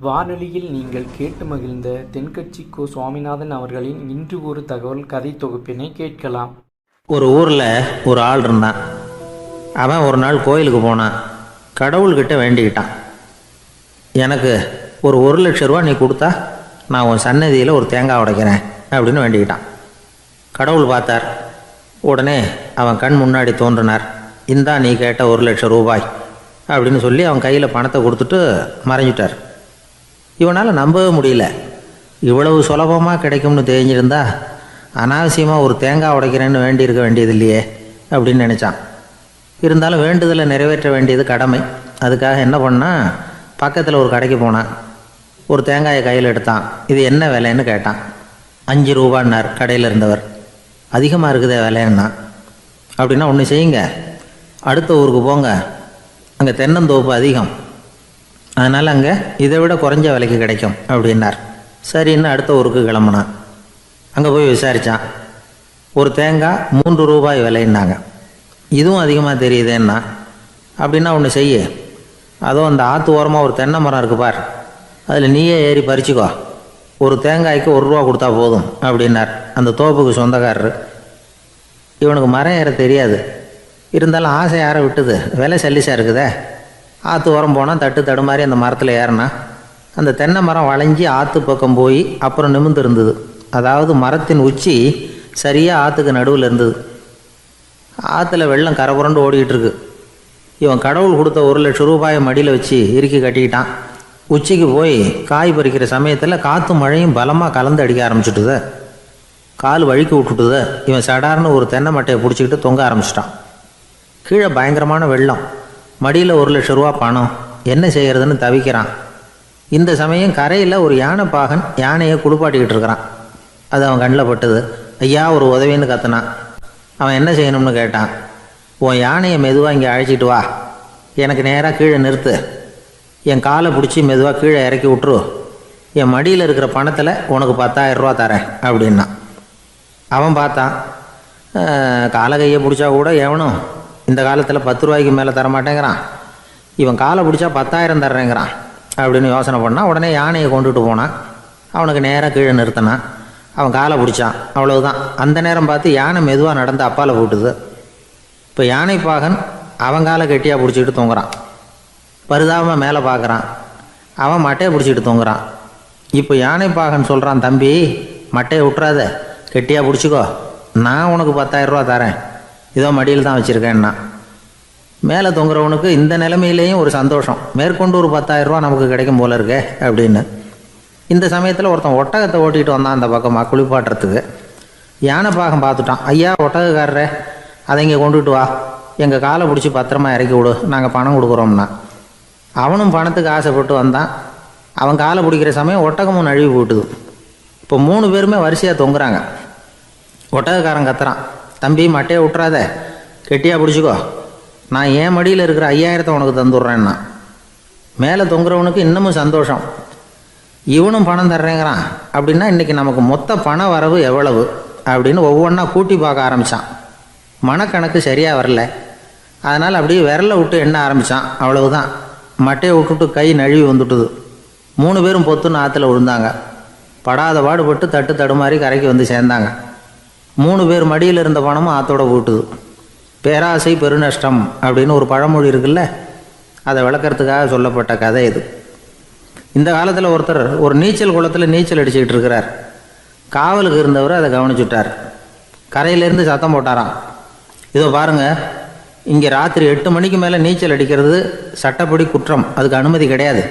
வானொலியில் நீங்கள் கேட்டு மகிழ்ந்த தென்கட்சி கோ சுவாமிநாதன் அவர்களின் இன்று ஒரு தகவல் கதை தொகுப்பினை கேட்கலாம். ஒரு ஊரில் ஒரு ஆள் இருந்தான். அவன் ஒரு நாள் கோயிலுக்கு போனான். கடவுள்கிட்ட வேண்டிக்கிட்டான், எனக்கு ஒரு 1,00,000 ரூபா நீ கொடுத்தா நான் உன் சன்னதியில் ஒரு தேங்காய் உடைக்கிறேன் அப்படின்னு வேண்டிக்கிட்டான். கடவுள் பார்த்தார். உடனே அவன் கண் முன்னாடி தோன்றினார். இந்தா நீ கேட்ட 1,00,000 ரூபாய் அப்படின்னு சொல்லி அவன் கையில் பணத்தை கொடுத்துட்டு மறைஞ்சிட்டார். இவனால் நம்பவே முடியல. இவ்வளவு சுலபமாக கிடைக்கும்னு தெரிஞ்சிருந்தா அனாவசியமாக ஒரு தேங்காய் உடைக்கிறேன்னு வேண்டியிருக்க வேண்டியது இல்லையே அப்படின்னு நினச்சான். இருந்தாலும் வேண்டுதலை நிறைவேற்ற வேண்டியது கடமை. அதுக்காக என்ன பண்ணால், பக்கத்தில் ஒரு கடைக்கு போனான். ஒரு தேங்காயை கையில் எடுத்தான். இது என்ன விலைன்னு கேட்டான். 5 ரூபான்னார் கடையில் இருந்தவர். அதிகமாக இருக்குதே விலைன்னா. அப்படின்னா ஒன்று செய்யுங்க, அடுத்த ஊருக்கு போங்க, அங்கே தென்னந்தோப்பு அதிகம், அதனால் அங்கே இதை விட குறைஞ்ச விலைக்கு கிடைக்கும் அப்படின்னார். சரின்னு அடுத்த ஊருக்கு கிளம்புனான். அங்கே போய் விசாரித்தான். ஒரு தேங்காய் 3 ரூபாய் விலைன்னாங்க. இதுவும் அதிகமாக தெரியுதேன்னா. அப்படின்னா ஒன்று செய்ய, அதுவும் அந்த ஆற்று ஓரமாக ஒரு தென்னை மரம் இருக்குது பார், அதில் நீயே ஏறி பறிச்சுக்கோ, ஒரு தேங்காய்க்கு 1 ரூபா கொடுத்தா போதும் அப்படின்னார் அந்த தோப்புக்கு சொந்தக்காரர். இவனுக்கு மரம் ஏற தெரியாது. இருந்தாலும் ஆசை யாரை விட்டுது, விலை சல்லிசாக இருக்குதே. ஆற்று ஓரம் போனால் தட்டு தடுமாறி அந்த மரத்தில் ஏறினா அந்த தென்னை மரம் வளைஞ்சி ஆற்று பக்கம் போய் அப்புறம் நிமிர்ந்து இருந்தது. அதாவது மரத்தின் உச்சி சரியாக ஆற்றுக்கு நடுவில் இருந்தது. ஆற்றுல வெள்ளம் கரை புரண்டு ஓடிக்கிட்டு இருக்கு. இவன் கடவுள் கொடுத்த 1,00,000 ரூபாயை மடியில் வச்சு இறுக்கி கட்டிக்கிட்டான். உச்சிக்கு போய் காய் பறிக்கிற சமயத்தில் காற்று மழையும் பலமாக கலந்து அடிக்க ஆரம்பிச்சுட்டுது. கால் வழுக்கி விட்டுட்டுது. இவன் சடார்னு ஒரு தென்னை மட்டையை பிடிச்சிக்கிட்டு தொங்க ஆரம்பிச்சிட்டான். கீழே பயங்கரமான வெள்ளம். மடியில் 1,00,000 ரூபா பணம். என்ன செய்கிறதுன்னு தவிக்கிறான். இந்த சமயம் கரையில் ஒரு யானை பாகன் யானையை குளிப்பாட்டிக்கிட்டு இருக்கிறான். அது அவன் கண்ணில் பட்டுது. ஐயா ஒரு உதவின்னு கத்துனான். அவன் என்ன செய்யணும்னு கேட்டான். உன் யானையை மெதுவாக இங்கே அழைச்சிட்டு வா, எனக்கு நேராக கீழே நிறுத்து, என் காலை பிடிச்சி மெதுவாக கீழே இறக்கி விட்ரு, என் மடியில் இருக்கிற பணத்தில் உனக்கு 10,000 ரூபா தரேன் அப்படின்னா. அவன் பார்த்தான். காலை கையை பிடிச்சா கூட எவனும் இந்த காலத்தில் 10 ரூபாய்க்கு மேலே தரமாட்டேங்கிறான். இவன் காலை பிடிச்சா 10,000 தர்றேங்கிறான் அப்படின்னு யோசனை பண்ணான். உடனே யானையை கொண்டுட்டு போனான். அவனுக்கு நேராக கீழே நிறுத்தினான். அவன் காலை பிடிச்சான். அவ்வளவுதான். அந்த நேரம் பார்த்து யானை மெதுவாக நடந்து அப்பால் போட்டுது. இப்போ யானை பாகன் அவன் காலை கெட்டியாக பிடிச்சிக்கிட்டு தொங்குறான். பரிதாபமாக மேலே பார்க்குறான். அவன் மட்டையை பிடிச்சிக்கிட்டு தொங்குறான். இப்போ யானை பாகன் சொல்கிறான், தம்பி மட்டையை விட்டுறாத, கெட்டியாக பிடிச்சிக்கோ, நான் உனக்கு 10,000 ரூபா தரேன், இதோ மடியில் தான் வச்சுருக்கேன்னா. மேலே தொங்குறவனுக்கு இந்த நிலைமையிலேயும் ஒரு சந்தோஷம், மேற்கொண்டு ஒரு 10,000 ரூபா நமக்கு கிடைக்கும் போல இருக்கே அப்படின்னு. இந்த சமயத்தில் ஒருத்தன் ஒட்டகத்தை ஓட்டிகிட்டு வந்தான் அந்த பக்கமாக குளிப்பாட்டுறதுக்கு. யானை பாகம் பார்த்துட்டான். ஐயா ஒட்டகக்காரரே, அதை இங்கே கொண்டுட்டு வா, எங்கள் காலை பிடிச்சி பத்திரமா இறக்கி விடு, நாங்கள் பணம் கொடுக்குறோம்னா. அவனும் பணத்துக்கு ஆசைப்பட்டு வந்தான். அவன் காலை பிடிக்கிற சமயம் ஒட்டகமும் நழுவி போட்டுது. இப்போ 3 பேருமே வரிசையாக தொங்குறாங்க. ஒட்டகக்காரன் கத்துறான், தம்பி மட்டையை விட்டுறாத, கெட்டியாக பிடிச்சிக்கோ, நான் என் மடியில் இருக்கிற 5,000 உனக்கு தந்துடுறேன்னா. மேலே தொங்குறவனுக்கு இன்னமும் சந்தோஷம், இவனும் பணம் தர்றேங்கிறான். அப்படின்னா இன்றைக்கி நமக்கு மொத்த பண வரவு எவ்வளவு அப்படின்னு ஒவ்வொன்றா கூட்டி பார்க்க ஆரம்பித்தான். மனக்கணக்கு சரியாக வரல. அதனால் அப்படியே விரலை விட்டு எண்ண ஆரம்பித்தான். அவ்வளவுதான். மட்டையை விட்டுட்டு கை நழுவி வந்துட்டுது. 3 பேரும் பொத்துன்னு ஆற்றுல விழுந்தாங்க. படாத பாடுபட்டு தட்டு தடுமாறி கரைக்கு வந்து சேர்ந்தாங்க. 3 பேர் மடியில் இருந்த பணமும் ஆற்றோட போட்டுது. பேராசை பெருநஷ்டம் அப்படின்னு ஒரு பழமொழி இருக்குல்ல, அதை விளக்கறதுக்காக சொல்லப்பட்ட கதை இது. இந்த காலத்தில் ஒருத்தர் ஒரு நீச்சல் குளத்தில் நீச்சல் அடிச்சுக்கிட்டு இருக்கிறார். காவலுக்கு இருந்தவர் அதை கவனிச்சுட்டார். கரையிலேருந்து சத்தம் போட்டாராம், இதோ பாருங்கள், இங்கே ராத்திரி 8 மணிக்கு மேலே நீச்சல் அடிக்கிறது சட்டப்படி குற்றம், அதுக்கு அனுமதி கிடையாது,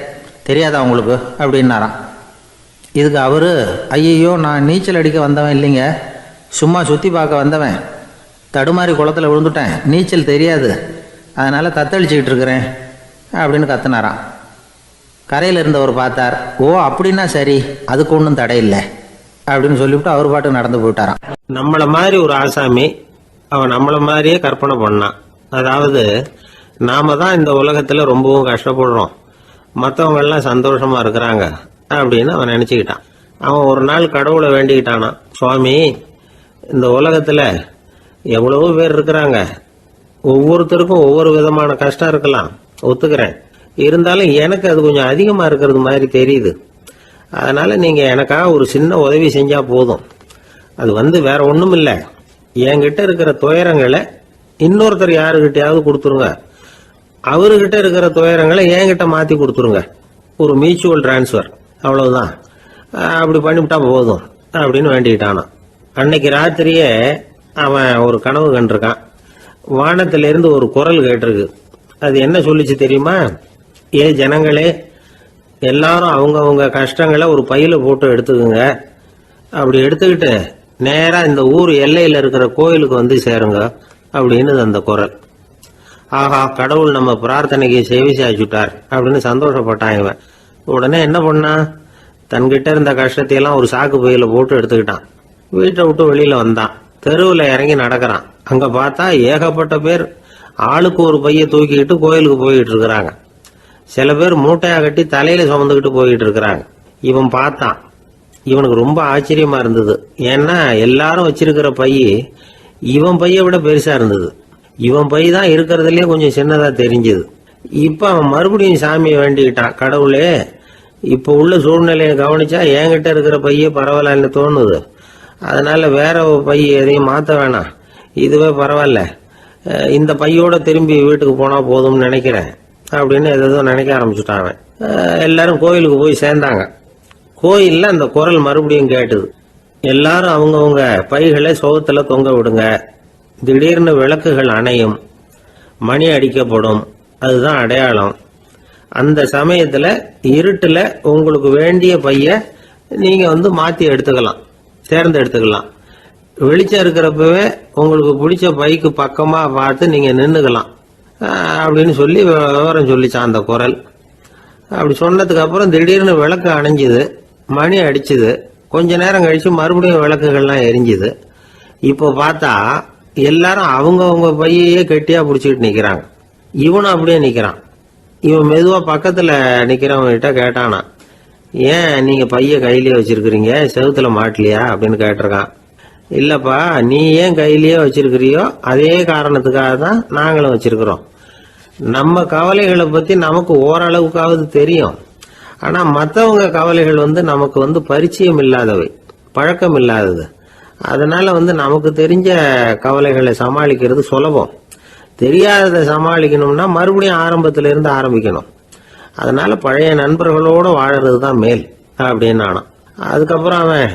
தெரியாதா உங்களுக்கு அப்படின்னாராம். இதுக்கு அவர், ஐயையோ நான் நீச்சல் அடிக்க வந்தவன் இல்லைங்க, சும்மா சுற்றி பார்க்க வந்தவன், தடுமாறி குளத்தில் விழுந்துட்டேன், நீச்சல் தெரியாது, அதனால் தத்தளிச்சுக்கிட்டு இருக்கிறேன் அப்படின்னு கத்துனாராம். கரையில் இருந்தவர் பார்த்தார். ஓ அப்படின்னா சரி, அதுக்கு ஒன்றும் தடை இல்லை அப்படின்னு சொல்லிவிட்டு அவர் பாட்டு நடந்து போயிட்டாராம். நம்மளை மாதிரி ஒரு ஆசாமி அவன் நம்மளை மாதிரியே கற்பனை பண்ணான். அதாவது நாம தான் இந்த உலகத்துல ரொம்பவும் கஷ்டப்படுறோம், மற்றவங்க எல்லாம் சந்தோஷமா இருக்கிறாங்க அப்படின்னு அவன் நினைச்சுக்கிட்டான். அவன் ஒரு நாள் கடவுளை வேண்டிக்கிட்டானான், சுவாமி இந்த உலகத்துல எவ்வளவோ பேர் இருக்கிறாங்க, ஒவ்வொருத்தருக்கும் ஒவ்வொரு விதமான கஷ்டம் இருக்கலாம், ஒத்துக்கிறேன், இருந்தாலும் எனக்கு அது கொஞ்சம் அதிகமாக இருக்கிறது மாதிரி தெரியுது. அதனால நீங்கள் எனக்காக ஒரு சின்ன உதவி செஞ்சால் போதும். அது வேற ஒன்றும் இல்லை, என்கிட்ட இருக்கிற துயரங்களை இன்னொருத்தர் யாருக்கிட்டையாவது கொடுத்துருங்க, அவர்கிட்ட இருக்கிற துயரங்களை என்கிட்ட மாற்றி கொடுத்துருங்க. ஒரு மியூச்சுவல் டிரான்ஸ்ஃபர், அவ்வளவுதான். அப்படி பண்ணிவிட்டா போதும் அப்படின்னு வேண்டிக்கிட்டானா. அன்னைக்கு ராத்திரியே அவன் ஒரு கனவு கண்டிருக்கான். வானத்திலிருந்து ஒரு குரல் கேட்டிருக்கு. அது என்ன சொல்லிச்சு தெரியுமா? ஏ ஜனங்களே, எல்லாரும் அவங்கவுங்க கஷ்டங்களை ஒரு பையில போட்டு எடுத்துக்குங்க. அப்படி எடுத்துக்கிட்டு நேரா இந்த ஊர் எல்லையில இருக்கிற கோயிலுக்கு வந்து சேருங்க அப்படின்னு அந்த குரல். ஆஹா, கடவுள் நம்ம பிரார்த்தனைக்கு செவி சாய்ச்சுட்டார் அப்படின்னு சந்தோஷப்பட்டான் இவன். உடனே என்ன பண்ணான்? தன்கிட்ட இருந்த கஷ்டத்தையெல்லாம் ஒரு சாக்கு பையில போட்டு எடுத்துக்கிட்டான். வீட்டை விட்டு வெளியில வந்தான். தெருவில் இறங்கி நடக்கிறான். அங்க பார்த்தா ஏகப்பட்ட பேர் ஆளுக்கு ஒரு பைய தூக்கிக்கிட்டு கோயிலுக்கு போயிட்டு இருக்கிறாங்க. சில பேர் மூட்டையா கட்டி தலையில சுமந்துக்கிட்டு போயிட்டு இருக்கிறாங்க. இவன் பார்த்தான். இவனுக்கு ரொம்ப ஆச்சரியமா இருந்தது. ஏன்னா எல்லாரும் வச்சிருக்கிற பை இவன் பைய விட பெருசா இருந்தது. இவன் பை தான் இருக்கிறதுலயே கொஞ்சம் சின்னதா தெரிஞ்சது. இப்ப அவன் மறுபடியும் சாமியை வேண்டிக்கிட்டான். கடவுளே, இப்ப உள்ள சூழ்நிலையை கவனிச்சா என்கிட்ட இருக்கிற பைய பரவாயில்லன்னு தோணுது. அதனால வேற பை எதையும் மாத்த வேணாம், இதுவே பரவாயில்ல, இந்த பையோட திரும்பி வீட்டுக்கு போனா போதும்னு நினைக்கிறேன் அப்படின்னு ஏதோ நினைக்க ஆரம்பிச்சுட்டான் அவன். எல்லாரும் கோயிலுக்கு போய் சேர்ந்தாங்க. கோயில்ல அந்த குரல் மறுபடியும் கேட்டுது. எல்லாரும் அவங்கவுங்க பைகளை சோகத்துல தொங்க விடுங்க. திடீர்னு விளக்குகள் அணையும், மணி அடிக்கப்படும், அதுதான் அடையாளம். அந்த சமயத்துல இருட்டுல உங்களுக்கு வேண்டிய பைய நீங்க மாத்தி எடுத்துக்கலாம், தேர்ந்தெடுத்துக்கலாம். வெளிச்சம் இருக்கிறப்பவே உங்களுக்கு பிடிச்ச பைக்கு பக்கமா பார்த்து நீங்க நின்னுக்கலாம் அப்படின்னு சொல்லி விவரம் சொல்லிச்சான் அந்த குரல். அப்படி சொன்னதுக்கு அப்புறம் திடீர்னு விளக்கு அணைஞ்சுது, மணி அடிச்சுது. கொஞ்ச நேரம் கழிச்சு மறுபடியும் விளக்குகள்லாம் எரிஞ்சுது. இப்போ பார்த்தா எல்லாரும் அவங்கவுங்க பையையே கெட்டியா பிடிச்சிக்கிட்டு நிக்கிறாங்க. இவனும் அப்படியே நிக்கிறான். இவன் மெதுவா பக்கத்துல நிக்கிறவங்க கிட்ட கேட்டானா, ஏன் நீங்க பைய கையிலேயே வச்சிருக்கிறீங்க, செவுத்துல மாட்டலையா அப்படின்னு கேட்டிருக்கான். இல்லப்பா, நீ ஏன் கையிலேயே வச்சிருக்கிறியோ அதே காரணத்துக்காக தான் நாங்களும் வச்சிருக்கிறோம். நம்ம கவலைகளை பத்தி நமக்கு ஓரளவுக்காவது தெரியும். ஆனா மற்றவங்க கவலைகள் நமக்கு பரிச்சயம் இல்லாதவை, பழக்கம் இல்லாதது. அதனால நமக்கு தெரிஞ்ச கவலைகளை சமாளிக்கிறது சுலபம். தெரியாததை சமாளிக்கணும்னா மறுபடியும் ஆரம்பத்துல இருந்து ஆரம்பிக்கணும். அதனால பழைய நண்பர்களோட வாழறது தான் மேல் அப்படின்னு ஆனான். அதுக்கப்புறம் அவன்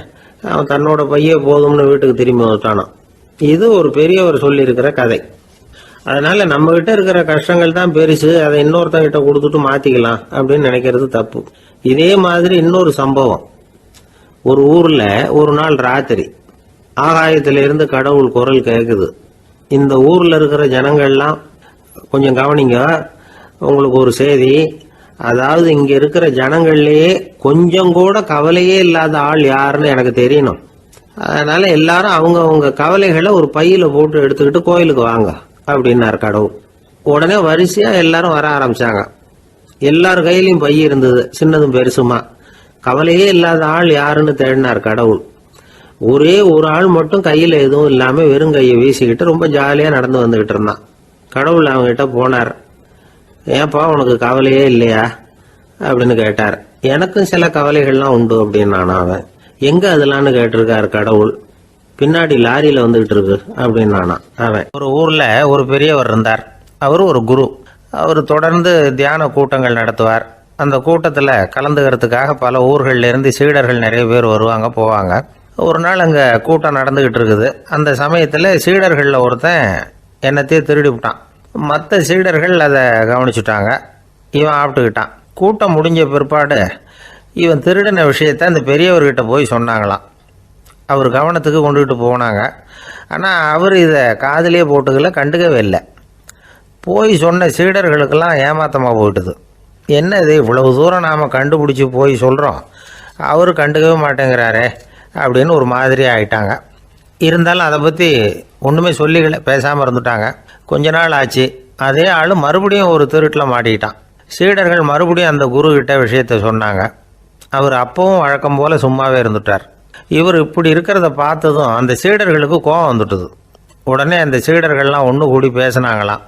தன்னோட பைய போதும்னு வீட்டுக்கு திரும்பி வந்துட்டானான். இது ஒரு பெரியவர் சொல்லி இருக்கிற கதை. அதனால நம்ம கிட்ட இருக்கிற கஷ்டங்கள் தான் பெருசு, அதை இன்னொருத்தங்கிட்ட கொடுத்துட்டு மாத்திக்கலாம் அப்படின்னு நினைக்கிறது தப்பு. இதே மாதிரி இன்னொரு சம்பவம். ஒரு ஊர்ல ஒரு நாள் ராத்திரி ஆகாயத்தில இருந்து கடவுள் குரல் கேக்குது. இந்த ஊர்ல இருக்கிற ஜனங்கள்லாம் கொஞ்சம் கவனிங்க, உங்களுக்கு ஒரு செய்தி. அதாவது இங்க இருக்கிற ஜனங்கள்லயே கொஞ்சம் கூட கவலையே இல்லாத ஆள் யாருன்னு எனக்கு தெரியணும். அதனால எல்லாரும் அவங்க கவலைகளை ஒரு பையில போட்டு எடுத்துக்கிட்டு கோயிலுக்கு வாங்க அப்படின்னாரு கடவுள். உடனே வரிசையா எல்லாரும் வர ஆரம்பிச்சாங்க. எல்லார் கையிலயும் பை இருந்தது, சின்னதும் பெருசுமா. கவலையே இல்லாத ஆள் யாருன்னு தேடினார் கடவுள். ஒரே ஒரு ஆள் மட்டும் கையில எதுவும் இல்லாம வெறும் கையை வீசிக்கிட்டு ரொம்ப ஜாலியா நடந்து வந்துகிட்டு இருந்தான். கடவுள் அவங்க கிட்ட போனார். ஏன்பா உனக்கு கவலையே இல்லையா அப்படின்னு கேட்டார். எனக்கும் சில கவலைகள்லாம் உண்டு அப்படின்னு அவன். எங்க அதெல்லாம்னு கேட்டிருக்காரு கடவுள். பின்னாடி லாரியில வந்துகிட்டு இருக்கு அப்படின்னு அவன். ஒரு ஊர்ல ஒரு பெரியவர் இருந்தார். அவர் ஒரு குரு. அவர் தொடர்ந்து தியான கூட்டங்கள் நடத்துவார். அந்த கூட்டத்துல கலந்துக்கிறதுக்காக பல ஊர்கள்ல இருந்து சீடர்கள் நிறைய பேர் வருவாங்க போவாங்க. ஒரு நாள் அங்க கூட்டம் நடந்துகிட்டு இருக்குது. அந்த சமயத்துல சீடர்கள்ல ஒருத்தன் என்னத்தையே திருடி விட்டான். மற்ற சீடர்கள் அதை கவனிச்சுட்டாங்க. இவன் ஆப்பிட்டுக்கிட்டான். கூட்டம் முடிஞ்ச பிற்பாடு இவன் திருடின விஷயத்த அந்த பெரியவர்கிட்ட போய் சொன்னாங்களாம். அவர் கவனத்துக்கு கொண்டுகிட்டு போனாங்க. ஆனால் அவர் இதை காதிலே போட்டுக்கல, கண்டுக்கவே இல்லை. போய் சொன்ன சீடர்களுக்கெல்லாம் ஏமாத்தமாக போயிட்டுது. என்ன இது, இவ்வளவு தூரம் நாம் கண்டுபிடிச்சி போய் சொல்கிறோம், அவர் கண்டுக்கவே மாட்டேங்கிறாரே அப்படின்னு ஒரு மாதிரி ஆயிட்டாங்க. இருந்தாலும் அதை பற்றி ஒன்றுமே சொல்லிக்கல, பேசாமல் இருந்துட்டாங்க. கொஞ்ச நாள் ஆச்சு. அதே ஆள் மறுபடியும் ஒரு திருட்டில் மாட்டிக்கிட்டான். சீடர்கள் மறுபடியும் அந்த குரு கிட்ட விஷயத்த சொன்னாங்க. அவர் அப்பவும் வழக்கம் போல சும்மாவே இருந்துட்டார். இவர் இப்படி இருக்கிறத பார்த்ததும் அந்த சீடர்களுக்கு கோபம் வந்துட்டுது. உடனே அந்த சீடர்கள்லாம் ஒன்று கூடி பேசினாங்களாம்.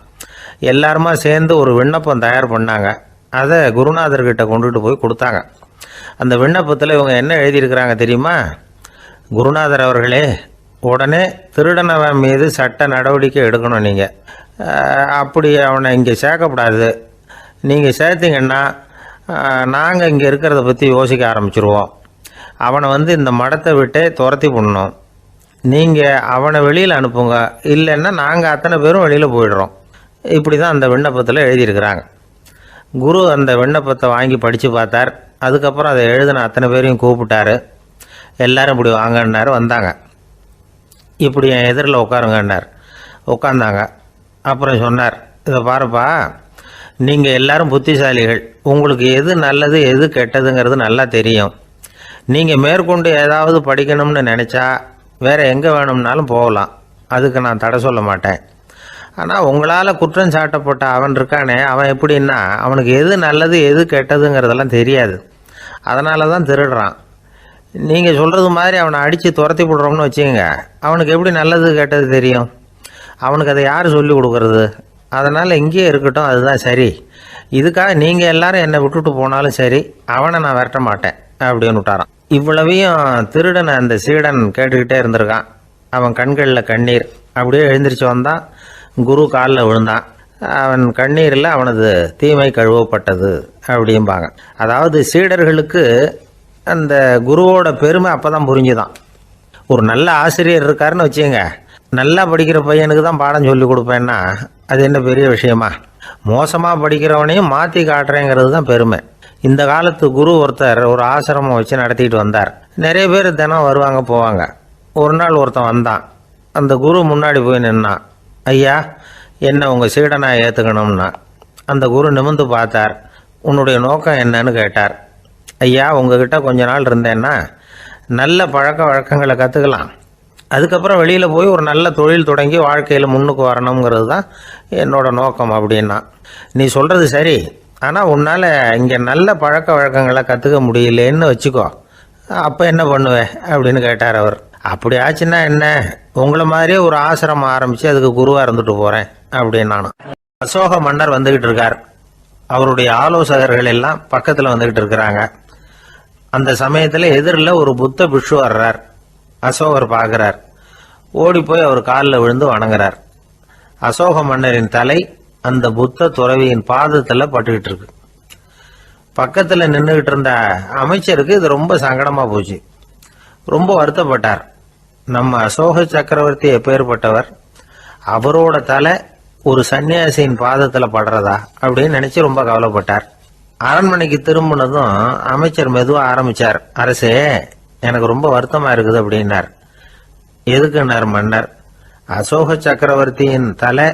எல்லாருமா சேர்ந்து ஒரு விண்ணப்பம் தயார் பண்ணாங்க. அதை குருநாதர்கிட்ட கொண்டுட்டு போய் கொடுத்தாங்க. அந்த விண்ணப்பத்தில் இவங்க என்ன எழுதியிருக்கிறாங்க தெரியுமா? குருநாதர் அவர்களே, உடனே திருடனவன் மீது சட்ட நடவடிக்கை எடுக்கணும். நீங்கள் அப்படி அவனை இங்கே சேர்க்கக்கூடாது. நீங்கள் சேர்த்தீங்கன்னா நாங்கள் இங்கே இருக்கிறத பற்றி யோசிக்க ஆரம்பிச்சிருவோம். அவனை இந்த மடத்தை விட்டே துரத்தி பண்ணணும். நீங்கள் அவனை வெளியில் அனுப்புங்க, இல்லைன்னா நாங்கள் அத்தனை பேரும் வெளியில் போயிடுறோம். இப்படி தான் அந்த விண்ணப்பத்தில் எழுதியிருக்கிறாங்க. குரு அந்த விண்ணப்பத்தை வாங்கி படித்து பார்த்தார். அதுக்கப்புறம் அதை எழுதின அத்தனை பேரையும் கூப்பிட்டாரு. எல்லாரும் இப்படி வாங்கன்னாரு. வந்தாங்க. இப்படி என் எதிரில் உட்காருங்கன்னார். உட்காந்தாங்க. அப்புறம் சொன்னார், இதை பாருப்பா, நீங்கள் எல்லாரும் புத்திசாலிகள். உங்களுக்கு எது நல்லது எது கெட்டதுங்கிறது நல்லா தெரியும். நீங்கள் மேற்கொண்டு ஏதாவது படிக்கணும்னு நினச்சா வேறு எங்கே வேணும்னாலும் போகலாம். அதுக்கு நான் தடை சொல்ல மாட்டேன். ஆனால் உங்களால் குற்றம் சாட்டப்பட்ட அவன் இருக்கானே, அவன் எப்படின்னா அவனுக்கு எது நல்லது எது கெட்டதுங்கிறதெல்லாம் தெரியாது. அதனால தான் திருடுறான். நீங்கள் சொல்கிறது மாதிரி அவனை அடித்து துரத்தி விடுறோம்னு வச்சுக்கோங்க, அவனுக்கு எப்படி நல்லது கெட்டது தெரியும்? அவனுக்கு அதை யார் சொல்லி கொடுக்கறது? அதனால் இங்கேயே இருக்கட்டும், அதுதான் சரி. இதுக்காக நீங்கள் எல்லாரும் என்னை விட்டுட்டு போனாலும் சரி, அவனை நான் விரட்ட மாட்டேன் அப்படின்னு விட்டாரான். இவ்வளவையும் திருடனை அந்த சீடன் கேட்டுக்கிட்டே இருந்திருக்கான். அவன் கண்களில் கண்ணீர். அப்படியே எழுந்திரிச்சு வந்தான். குரு காலில் விழுந்தான். அவன் கண்ணீரில் அவனது தீமை கழுவப்பட்டது அப்படிம்பாங்க. அதாவது சீடர்களுக்கு அந்த குருவோட பெருமை அப்போ தான் புரிஞ்சுதான். ஒரு நல்ல ஆசிரியர் இருக்காருன்னு வச்சுங்க, நல்லா படிக்கிற பையனுக்கு தான் பாடம் சொல்லி கொடுப்பேன்னா அது என்ன பெரிய விஷயமா? மோசமாக படிக்கிறவனையும் மாற்றி காட்டுறேங்கிறது தான் பெருமை. இந்த காலத்து குரு ஒருத்தர் ஒரு ஆசிரமம் வச்சு நடத்திட்டு வந்தார். நிறைய பேர் தினம் வருவாங்க போவாங்க. ஒரு நாள் ஒருத்தன் வந்தான். அந்த குரு முன்னாடி போய் நின்னான். ஐயா, என்ன உங்கள் சீடனாக ஏற்றுக்கணும்னா. அந்த குரு நிமிர்ந்து பார்த்தார். உன்னுடைய நோக்கம் என்னன்னு கேட்டார். ஐயா, உங்ககிட்ட கொஞ்ச நாள் இருந்தேன்னா நல்ல பழக்க வழக்கங்களை கற்றுக்கலாம். அதுக்கப்புறம் வெளியில் போய் ஒரு நல்ல தொழில் தொடங்கி வாழ்க்கையில் முன்னுக்கு வரணுங்கிறது தான் என்னோட நோக்கம் அப்படின்னா. நீ சொல்கிறது சரி, ஆனால் உன்னால் இங்கே நல்ல பழக்க வழக்கங்களை கற்றுக்க முடியலேன்னு வச்சுக்கோ, அப்போ என்ன பண்ணுவேன் அப்படின்னு கேட்டார் அவர். அப்படி ஆச்சுன்னா என்ன, உங்களை மாதிரியே ஒரு ஆசிரமம் ஆரம்பித்து அதுக்கு குருவாக இருந்துட்டு போகிறேன் அப்படின்னு நானும். அசோக மன்னர் வந்துக்கிட்டு இருக்கார். அவருடைய ஆலோசகர்கள் எல்லாம் பக்கத்தில் வந்துக்கிட்டு இருக்கிறாங்க. அந்த சமயத்தில் எதிரில் ஒரு புத்த பிக்ஷு வர்றார். அசோகர் பார்க்குறார். ஓடி போய் அவர் காலில் விழுந்து வணங்குறார். அசோக மன்னரின் தலை அந்த புத்த துறவியின் பாதத்தில் பட்டுக்கிட்டு இருக்கு. பக்கத்தில் நின்றுக்கிட்டு இருந்த அமைச்சருக்கு இது ரொம்ப சங்கடமாக போச்சு. ரொம்ப வருத்தப்பட்டார். நம்ம அசோக சக்கரவர்த்தி எப்பேற்பட்டவர், அவரோட தலை ஒரு சன்னியாசியின் பாதத்தில் படுறதா அப்படின்னு நினைச்சு ரொம்ப கவலைப்பட்டார். அரண்மனைக்கு திரும்பினதும் அமைச்சர் மெதுவாக ஆரம்பிச்சார். அரசே, எனக்கு ரொம்ப வருத்தமா இருக்குது அப்படின்னார். எதுக்குன்னார் மன்னர். அசோக சக்கரவர்த்தியின் தலை,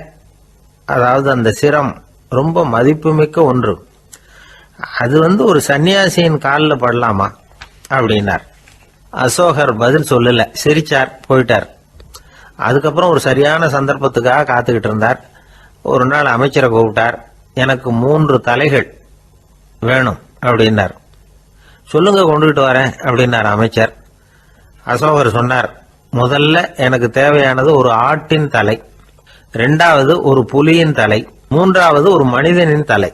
அதாவது அந்த சிரம் ரொம்ப மதிப்புமிக்க ஒன்று. அது ஒரு சன்னியாசியின் காலில் படலாமா அப்படின்னார். அசோகர் பதில் சொல்லல, சிரிச்சார், போயிட்டார். அதுக்கப்புறம் ஒரு சரியான சந்தர்ப்பத்துக்காக காத்துக்கிட்டு இருந்தார். ஒரு நாள் அமைச்சரை கூப்பிட்டார். எனக்கு 3 தலைகள் வேணும் அப்படின்னார். சொல்லுங்க, கொண்டுகிட்டு வரேன் அப்படின்னார் அமைச்சர். அசோகர் சொன்னார், முதல்ல எனக்கு தேவையானது ஒரு ஆட்டின் தலை, 2வது ஒரு புலியின் தலை, 3வது ஒரு மனிதனின் தலை.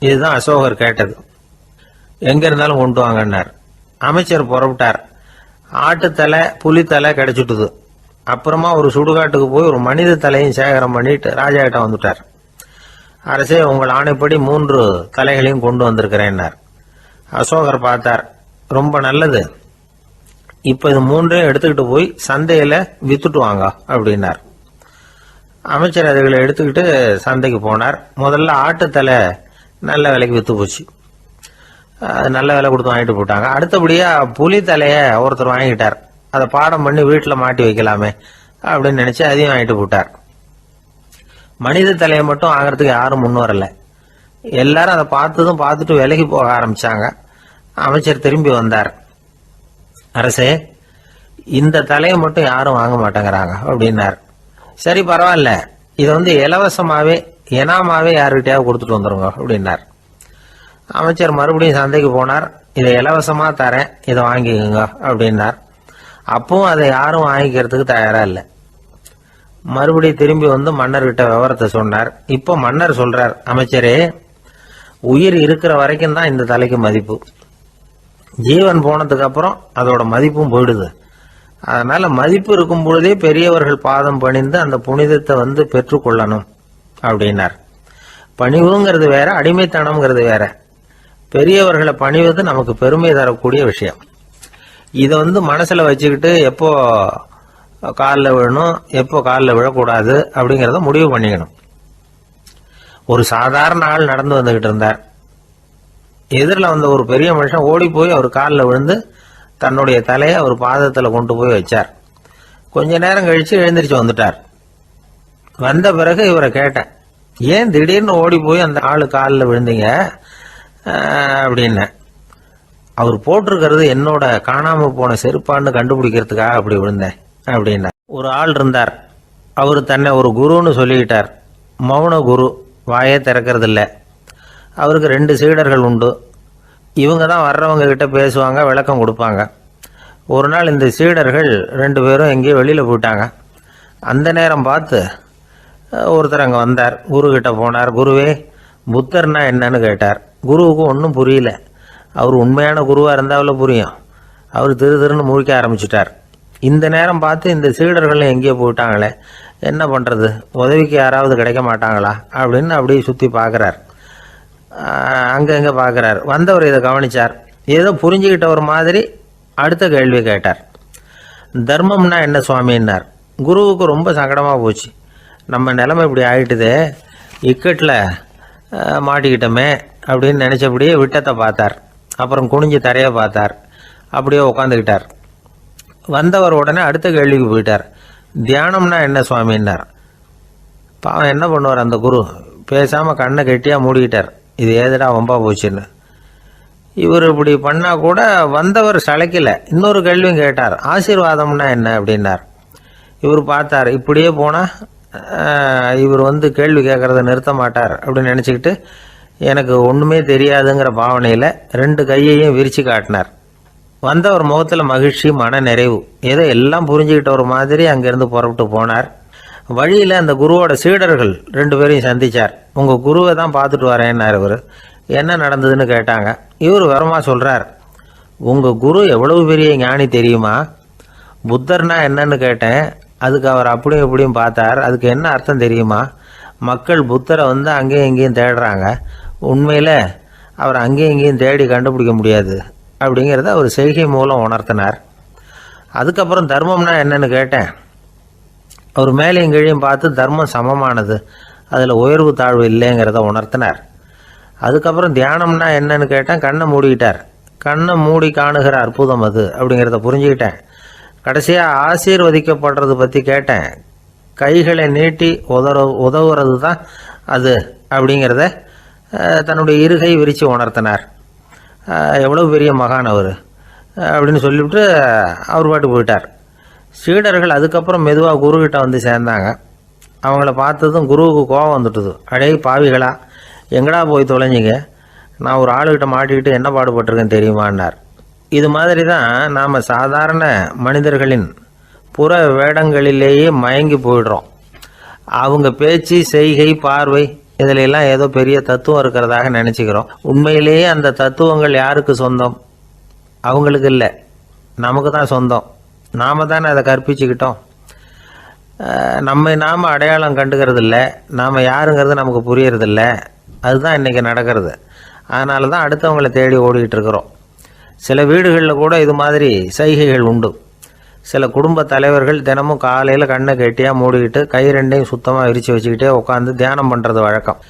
இதுதான் அசோகர் கேட்டது. எங்க இருந்தாலும் கொண்டு வாங்கன்னார். அமைச்சர் புறப்பட்டார். ஆட்டுத்தலை புலித்தலை கிடைச்சிட்டுது. அப்புறமா ஒரு சுடுகாட்டுக்கு போய் ஒரு மனித தலையும் சேகரம் பண்ணிட்டு ராஜா கிட்ட வந்துட்டார். அரசே, உங்கள் ஆணைப்படி 3 தலைகளையும் கொண்டு வந்திருக்கிறேன்னார். அசோகர் பார்த்தார். ரொம்ப நல்லது, இப்ப இது 3ஐயும் எடுத்துக்கிட்டு போய் சந்தையில வித்துட்டு வாங்க அப்படின்னார். அமைச்சர் அதுகளை எடுத்துக்கிட்டு சந்தைக்கு போனார். முதல்ல ஆட்டுத்தலை நல்ல விலைக்கு வித்து போச்சு. நல்ல விலை கொடுத்து வாங்கிட்டு போட்டாங்க. அடுத்தபடியா புலி தலைய ஒருத்தர் வாங்கிட்டார். அதை பாடம் பண்ணி வீட்டில் மாட்டி வைக்கலாமே அப்படின்னு நினைச்சு அதையும் வாங்கிட்டு போட்டார். மனித தலையை மட்டும் வாங்கறதுக்கு யாரும் முன் வரல. எல்லாரும் அதை பார்த்துட்டு விலகி போக ஆரம்பிச்சாங்க. அமைச்சர் திரும்பி வந்தார். அரசே, இந்த தலையை மட்டும் யாரும் வாங்க மாட்டேங்கிறாங்க அப்படின்னார். சரி, பரவாயில்ல, இதை இலவசமாவே இனாமாவே யாருக்கிட்டையாவது கொடுத்துட்டு வந்துருங்க அப்படின்னார். அமைச்சர் மறுபடியும் சந்தைக்கு போனார். இதை இலவசமா தரேன், இதை வாங்கிக்கோங்க அப்படின்னார். அப்பவும் அதை யாரும் வாங்கிக்கிறதுக்கு தயாரா இல்லை. மறுபடியும் திரும்பி மன்னர்கிட்ட விவரத்தை சொன்னார். இப்போ மன்னர் சொல்றார், அமைச்சரே, உயிர் இருக்கிற வரைக்கும் தான் இந்த தலைக்கு மதிப்பு. ஜீவன் போனதுக்கு அப்புறம் அதோட மதிப்பும் போயிடுது. அதனால மதிப்பு இருக்கும் பொழுதே பெரியவர்கள் பாதம் பணிந்து அந்த புனிதத்தை பெற்றுக்கொள்ளணும் அப்படின்னார். பணிவுங்கிறது வேற, அடிமைத்தனம்ங்கிறது வேற. பெரியவர்களை பணிவது நமக்கு பெருமை தரக்கூடிய விஷயம். இதை மனசுல வச்சுக்கிட்டு எப்போ காலில் விழணும், எப்போ காலில் விழக்கூடாது அப்படிங்கிறத முடிவு பண்ணிக்கணும். ஒரு சாதாரண ஆள் நடந்து வந்துகிட்டு இருந்தார். எதிரில் வந்த ஒரு பெரிய மனுஷன் ஓடி போய் அவர் காலில் விழுந்து தன்னுடைய தலையை அவர் பாதத்தில் கொண்டு போய் வச்சார். கொஞ்ச நேரம் கழிச்சு எழுந்திரிச்சு வந்துட்டார். வந்த பிறகு இவரை கேட்டேன், ஏன் திடீர்னு ஓடி போய் அந்த ஆளு காலில் விழுந்தீங்க அப்படின்னு. அவர் போட்டிருக்கிறது என்னோட காணாம போன செருப்பான்னு கண்டுபிடிக்கிறதுக்காக அப்படி விழுந்தேன் அப்படின்னா. ஒரு ஆள் இருந்தார். அவர் தன்னை ஒரு குருன்னு சொல்லிக்கிட்டார். மௌன குரு, வாயே திறக்கிறது இல்லை. அவருக்கு 2 சீடர்கள் உண்டு. இவங்க தான் வர்றவங்க கிட்ட பேசுவாங்க, விளக்கம் கொடுப்பாங்க. ஒரு நாள் இந்த சீடர்கள் 2 பேரும் எங்கேயோ வெளியில் போயிட்டாங்க. அந்த நேரம் பார்த்து ஒருத்தர் அங்கே வந்தார். குரு கிட்ட போனார். குருவே, புத்தர்னா என்னன்னு கேட்டார். குருவுக்கு ஒன்றும் புரியல. அவர் உண்மையான குருவாக இருந்தாவில் புரியும். அவர் திருன்னு முழிக்க ஆரம்பிச்சிட்டார். இந்த நேரம் பார்த்து இந்த சீடர்களும் எங்கேயோ போயிட்டாங்களே, என்ன பண்ணுறது, உதவிக்கு யாராவது கிடைக்க மாட்டாங்களா அப்படின்னு அப்படியே சுற்றி பார்க்குறார். அங்கங்கே பார்க்குறார். வந்தவர் இதை கவனிச்சார். ஏதோ புரிஞ்சுக்கிட்ட ஒரு மாதிரி அடுத்த கேள்வி கேட்டார். தர்மம்னா என்ன சுவாமின்னார். குருவுக்கு ரொம்ப சங்கடமாக போச்சு. நம்ம நிலைமை இப்படி ஆகிட்டுதே, இக்கட்டில் மாட்டிக்கிட்டோமே அப்படின்னு நினச்சபடியே விட்டத்தை பார்த்தார். அப்புறம் குனிஞ்சு தரையை பார்த்தார். அப்படியே உட்காந்துக்கிட்டார். வந்தவர் உடனே அடுத்த கேள்விக்கு போயிட்டார். தியானம்னா என்ன சுவாமின்னார். பாவம் என்ன பண்ணுவார் அந்த குரு, பேசாமல் கண்ணை கெட்டியாக மூடிக்கிட்டார். இது ஏதுடா வம்பா போச்சுன்னு. இவர் இப்படி பண்ணால் கூட வந்தவர் சளைக்கல. இன்னொரு கேள்வியும் கேட்டார். ஆசீர்வாதம்னா என்ன அப்படின்னார். இவர் பார்த்தார். இப்படியே போனால் இவர் கேள்வி கேட்குறத நிறுத்த மாட்டார் அப்படின்னு நினச்சிக்கிட்டு எனக்கு ஒன்றுமே தெரியாதுங்கிற பாவனையில் 2 கையையும் விரித்து காட்டினார். வந்தவர் முகத்தில் மகிழ்ச்சி, மன நிறைவு, ஏதோ எல்லாம் புரிஞ்சுக்கிட்ட ஒரு மாதிரி அங்கேருந்து புறப்பட்டு போனார். வழியில் அந்த குருவோட சீடர்கள் 2 பேரையும் சந்திச்சார். உங்கள் குருவை தான் பார்த்துட்டு வரேன்னார். இவர் என்ன நடந்ததுன்னு கேட்டாங்க. இவர் விவரமாக சொல்கிறார். உங்கள் குரு எவ்வளவு பெரிய ஞானி தெரியுமா? புத்தர்னா என்னன்னு கேட்டேன். அதுக்கு அவர் அப்படியும் இப்படியும் பார்த்தார். அதுக்கு என்ன அர்த்தம் தெரியுமா? மக்கள் புத்தரை அங்கேயும் இங்கேயும் தேடுறாங்க. உண்மையில் அவர் அங்கேயும் இங்கேயும் தேடி கண்டுபிடிக்க முடியாது அப்படிங்கிறத அவர் செய்கை மூலம் உணர்த்தினார். அதுக்கப்புறம் தர்மம்னா என்னன்னு கேட்டேன். அவர் மேலேயும் கீழையும் பார்த்து தர்மம் சமமானது, அதில் உயர்வு தாழ்வு இல்லைங்கிறத உணர்த்தினார். அதுக்கப்புறம் தியானம்னா என்னன்னு கேட்டேன். கண்ணை மூடிக்கிட்டார். கண்ணை மூடி காணுகிற அற்புதம் அது அப்படிங்கிறத புரிஞ்சுக்கிட்டேன். கடைசியாக ஆசீர்வதிக்கப்படுறது பற்றி கேட்டேன். கைகளை நீட்டி உதவுறது தான் அது அப்படிங்கிறத தன்னுடைய இருகை விரித்து உணர்த்தினார். எவ்வளோ பெரிய மகான் அவர் அப்படின்னு சொல்லிவிட்டு அவர் பாட்டு போயிட்டார். சீடர்கள் அதுக்கப்புறம் மெதுவாக குருக்கிட்ட சேர்ந்தாங்க. அவங்கள பார்த்ததும் குருவுக்கு கோபம் வந்துட்டுது. அடே பாவிகளா, எங்கடா போய் தொலைஞ்சிங்க, நான் ஒரு ஆளுகிட்ட மாட்டிக்கிட்டு என்ன பாடுபட்டிருக்கேன்னு தெரியுமான்னார். இது மாதிரி தான் நாம் சாதாரண மனிதர்களின் புற வேடங்களிலேயே மயங்கி போயிடுறோம். அவங்க பேச்சு, செய்கை, பார்வை இதிலெல்லாம் ஏதோ பெரிய தத்துவம் இருக்கிறதாக நினச்சிக்கிறோம். உண்மையிலேயே அந்த தத்துவங்கள் யாருக்கு சொந்தம்? அவங்களுக்கு இல்லை, நமக்கு தான் சொந்தம். நாம் தானே அதை கற்பிச்சுக்கிட்டோம். நாம் அடையாளம் கண்டுக்கிறது இல்லை. நாம் யாருங்கிறது நமக்கு புரியறதில்ல. அதுதான் இன்றைக்கி நடக்கிறது. அதனால தான் அடுத்தவங்களை தேடி ஓடிக்கிட்டு இருக்கிறோம். சில வீடுகளில் கூட இது மாதிரி சைகைகள் உண்டு. சில குடும்ப தலைவர்கள் தினமும் காலையில் கண்ணை கெட்டியாக மூடிக்கிட்டு கை 2ஐயும் சுத்தமாக விரித்து வச்சுக்கிட்டே உட்காந்து தியானம் பண்ணுறது வழக்கம்.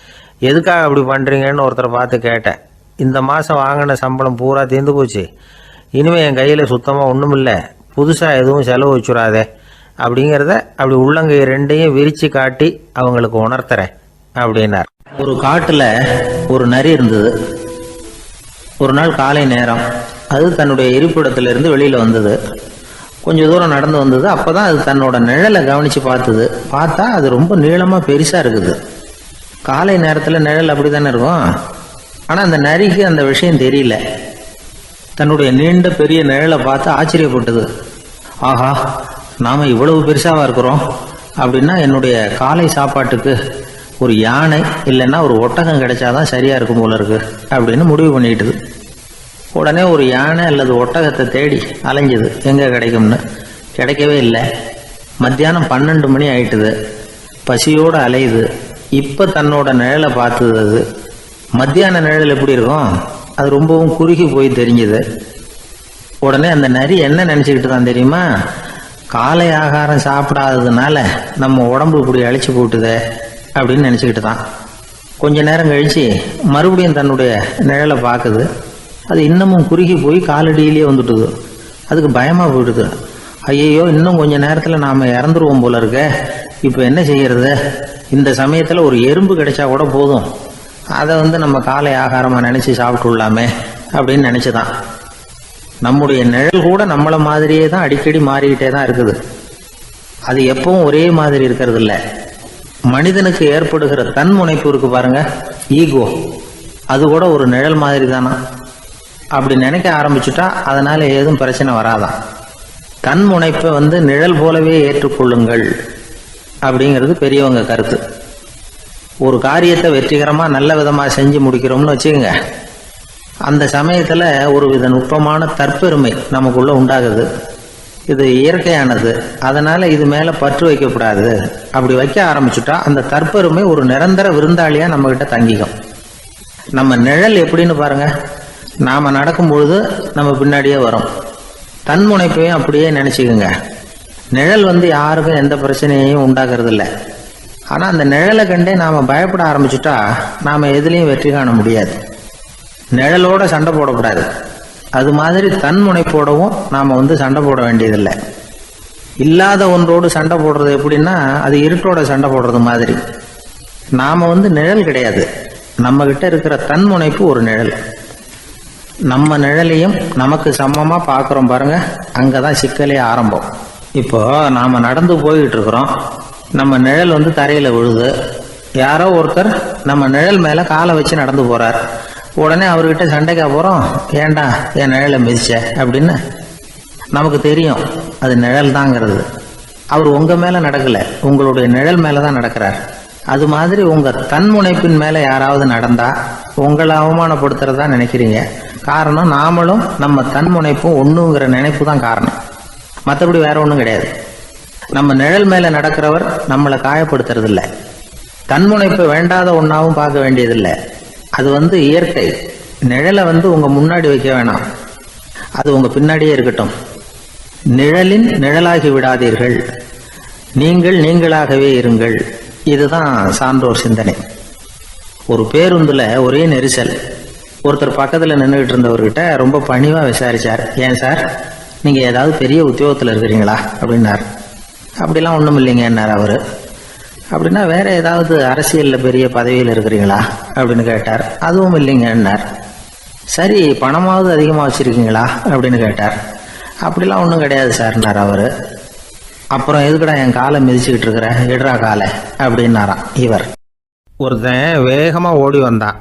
எதுக்காக அப்படி பண்ணுறீங்கன்னு ஒருத்தரை பார்த்து கேட்டேன். இந்த மாதம் வாங்கின சம்பளம் பூரா தீர்ந்து போச்சு, இனிமேல் என் கையில் சுத்தமாக ஒன்றும் இல்லை, புதுசாக எதுவும் செலவு வச்சுடாதே அப்படிங்கிறத அப்படி உள்ளங்கை 2ஐயும் விரித்து காட்டி அவங்களுக்கு உணர்த்துறேன் அப்படின்னார். ஒரு காட்டில் ஒரு நரி இருந்தது. ஒரு நாள் காலை நேரம் அது தன்னுடைய இருப்பிடத்திலிருந்து வெளியில் வந்தது. கொஞ்சம் தூரம் நடந்து வந்தது. அப்போ தான் அது தன்னோட நிழலை கவனித்து பார்த்தது. பார்த்தா அது ரொம்ப நீளமாக பெருசாக இருக்குது. காலை நேரத்தில் நிழல் அப்படி தானே இருக்கும். ஆனால் அந்த நரிக்கு அந்த விஷயம் தெரியல. தன்னுடைய நீண்ட பெரிய நிழலை பார்த்து ஆச்சரியப்பட்டது. ஆஹா, நாம் இவ்வளவு பெருசாக இருக்கிறோம் அப்படின்னா என்னுடைய காலை சாப்பாட்டுக்கு ஒரு யானை இல்லைன்னா ஒரு ஒட்டகம் கிடைச்சாதான் சரியா இருக்கும் போல இருக்கு அப்படின்னு முடிவு பண்ணிக்கிட்டுது. உடனே ஒரு யானை அல்லது ஒட்டகத்தை தேடி அலைஞ்சது, எங்க கிடைக்கும்னு. கிடைக்கவே இல்லை. மத்தியானம் 12 மணி ஆயிட்டுது. பசியோடு அலையுது. இப்ப தன்னோட நிழலை பார்த்தது. அது மத்தியான நிழல் எப்படி இருக்கும், அது ரொம்பவும் குறுகி போய் தெரிஞ்சுது. உடனே அந்த நரி என்ன நினைச்சுக்கிட்டு தான் தெரியுமா, காலை ஆகாரம் சாப்பிடாததுனால நம்ம உடம்பு இப்படி அழிச்சு போட்டுதே அப்படின்னு நினைச்சுக்கிட்டு தான். கொஞ்ச நேரம் கழிச்சு மறுபடியும் தன்னுடைய நிழலை பார்க்குது. அது இன்னமும் குறுகி போய் காலடியிலேயே வந்துட்டுது. அதுக்கு பயமா போயிடுது. ஐயோ, இன்னும் கொஞ்ச நேரத்துல நாம இறந்துருவோம் போல இருக்க. இப்ப என்ன செய்யறது? இந்த சமயத்துல ஒரு எறும்பு கிடைச்சா கூட போதும், அதை நம்ம காலை ஆகாரமா நினைச்சு சாப்பிட்டுள்ளாமே அப்படின்னு நினைச்சுதான். நம்முடைய நிழல் கூட நம்மள மாதிரியே தான் அடிக்கடி மாறிக்கிட்டே தான் இருக்குது. அது எப்பவும் ஒரே மாதிரி இருக்கிறது இல்லை. மனிதனுக்கு ஏற்படுகிற தன்முனைப்பு இருக்கு பாருங்க, ஈகோ, அது கூட ஒரு நிழல் மாதிரி தானா. அப்படி நினைக்க ஆரம்பிச்சுட்டா அதனால ஏதும் பிரச்சனை வராதான். தன்முனைப்பை நிழல் போலவே ஏற்றுக்கொள்ளுங்கள் அப்படிங்கிறது பெரியவங்க கருத்து. ஒரு காரியத்தை வெற்றிகரமா நல்ல விதமா செஞ்சு முடிக்கிறோம்னு வச்சுக்கோங்க, அந்த சமயத்துல ஒரு வித நுட்பமான தற்பெருமை நமக்குள்ள உண்டாகுது. இது இயற்கையானது, அதனால இது மேல பற்று வைக்கக்கூடாது. அப்படி வைக்க ஆரம்பிச்சுட்டா அந்த தற்பெருமை ஒரு நிரந்தர விருந்தாளியா நம்ம கிட்ட தங்கிக்கும். நம்ம நிழல் எப்படின்னு பாருங்க, நாம நடக்கும் பொழுது நம்ம பின்னாடியே வரும். தன்முனைப்பையும் அப்படியே நினைச்சுக்குங்க. நிழல் யாருக்கும் எந்த பிரச்சனையையும் உண்டாக்குறது இல்லை. ஆனா அந்த நிழலை கண்டே நாம பயப்பட ஆரம்பிச்சுட்டா நாம எதுலையும் வெற்றி காண முடியாது. நிழலோட சண்டை போடக்கூடாது. அது மாதிரி தன்முனைப்போடவும் நாம சண்டை போட வேண்டியதில்லை. இல்லாத ஒன்றோடு சண்டை போடுறது எப்படின்னா, அது இருட்டோட சண்டை போடுறது மாதிரி. நாம நிழல் கிடையாது, நம்ம கிட்ட இருக்கிற தன்முனைப்பு ஒரு நிழல். நம்ம நிழலையும் நமக்கு சமமா பார்க்குறோம் பாருங்க, அங்கதான் சிக்கலே ஆரம்பம். இப்போ நாம நடந்து போயிட்டு இருக்கிறோம், நம்ம நிழல் தரையில விழுது. யாரோ ஒருத்தர் நம்ம நிழல் மேல காலை வச்சு நடந்து போறார். உடனே அவர்கிட்ட சண்டைக்கா போறோம், ஏண்டா என் நிழலை மிதிச்ச அப்படின்னு. நமக்கு தெரியும் அது நிழல் தாங்கிறது. அவர் உங்க மேல நடக்கல, உங்களுடைய நிழல் மேலதான் நடக்கிறார். அது மாதிரி உங்க தன்முனைப்பின் மேல யாராவது நடந்தா உங்களை அவமானப்படுத்துறதா நினைக்கிறீங்க. காரணம், நாமளும் நம்ம தன்முனைப்பும் ஒண்ணுங்கிற நினைப்பு தான் காரணம், மற்றபடி வேற ஒன்றும் கிடையாது. நம்ம நிழல் மேல நடக்கிறவர் நம்மளை காயப்படுத்துறது இல்லை. தன்முனைப்பை வேண்டாத ஒன்னாவும் பார்க்க வேண்டியதில்லை. அது இயற்கை. நிழலை உங்க முன்னாடி வைக்க வேணாம், அது உங்க பின்னாடியே இருக்கட்டும். நிழலின் நிழலாகி விடாதீர்கள், நீங்கள் நீங்களாகவே இருங்கள். இதுதான் சான்றோர் சிந்தனை. ஒரு பேருந்துல ஒரே நெரிசல். ஒருத்தர் பக்கத்துல நின்றுகிட்டு இருந்தவர்கிட்ட ரொம்ப பணிவா விசாரிச்சார், ஏன் சார் நீங்க ஏதாவது பெரிய உத்தியோகத்துல இருக்கிறீங்களா அப்படின்னார். அப்படிலாம் ஒண்ணும் இல்லைங்கன்னார் அவரு. அப்படின்னா வேற ஏதாவது அரசியல்ல பெரிய பதவியில் இருக்கிறீங்களா அப்படின்னு கேட்டார். அதுவும் இல்லைங்கன்னார். சரி, பணமாவது அதிகமா வச்சிருக்கீங்களா அப்படின்னு கேட்டார். அப்படிலாம் ஒன்றும் கிடையாது சார்னார் அவரு. அப்புறம் எதுக்குடா என் காலை மிதிச்சுக்கிட்டு இருக்கிற, எடுறா காலை அப்படின்னாராம் இவர். ஒருத்தன் வேகமா ஓடி வந்தான்.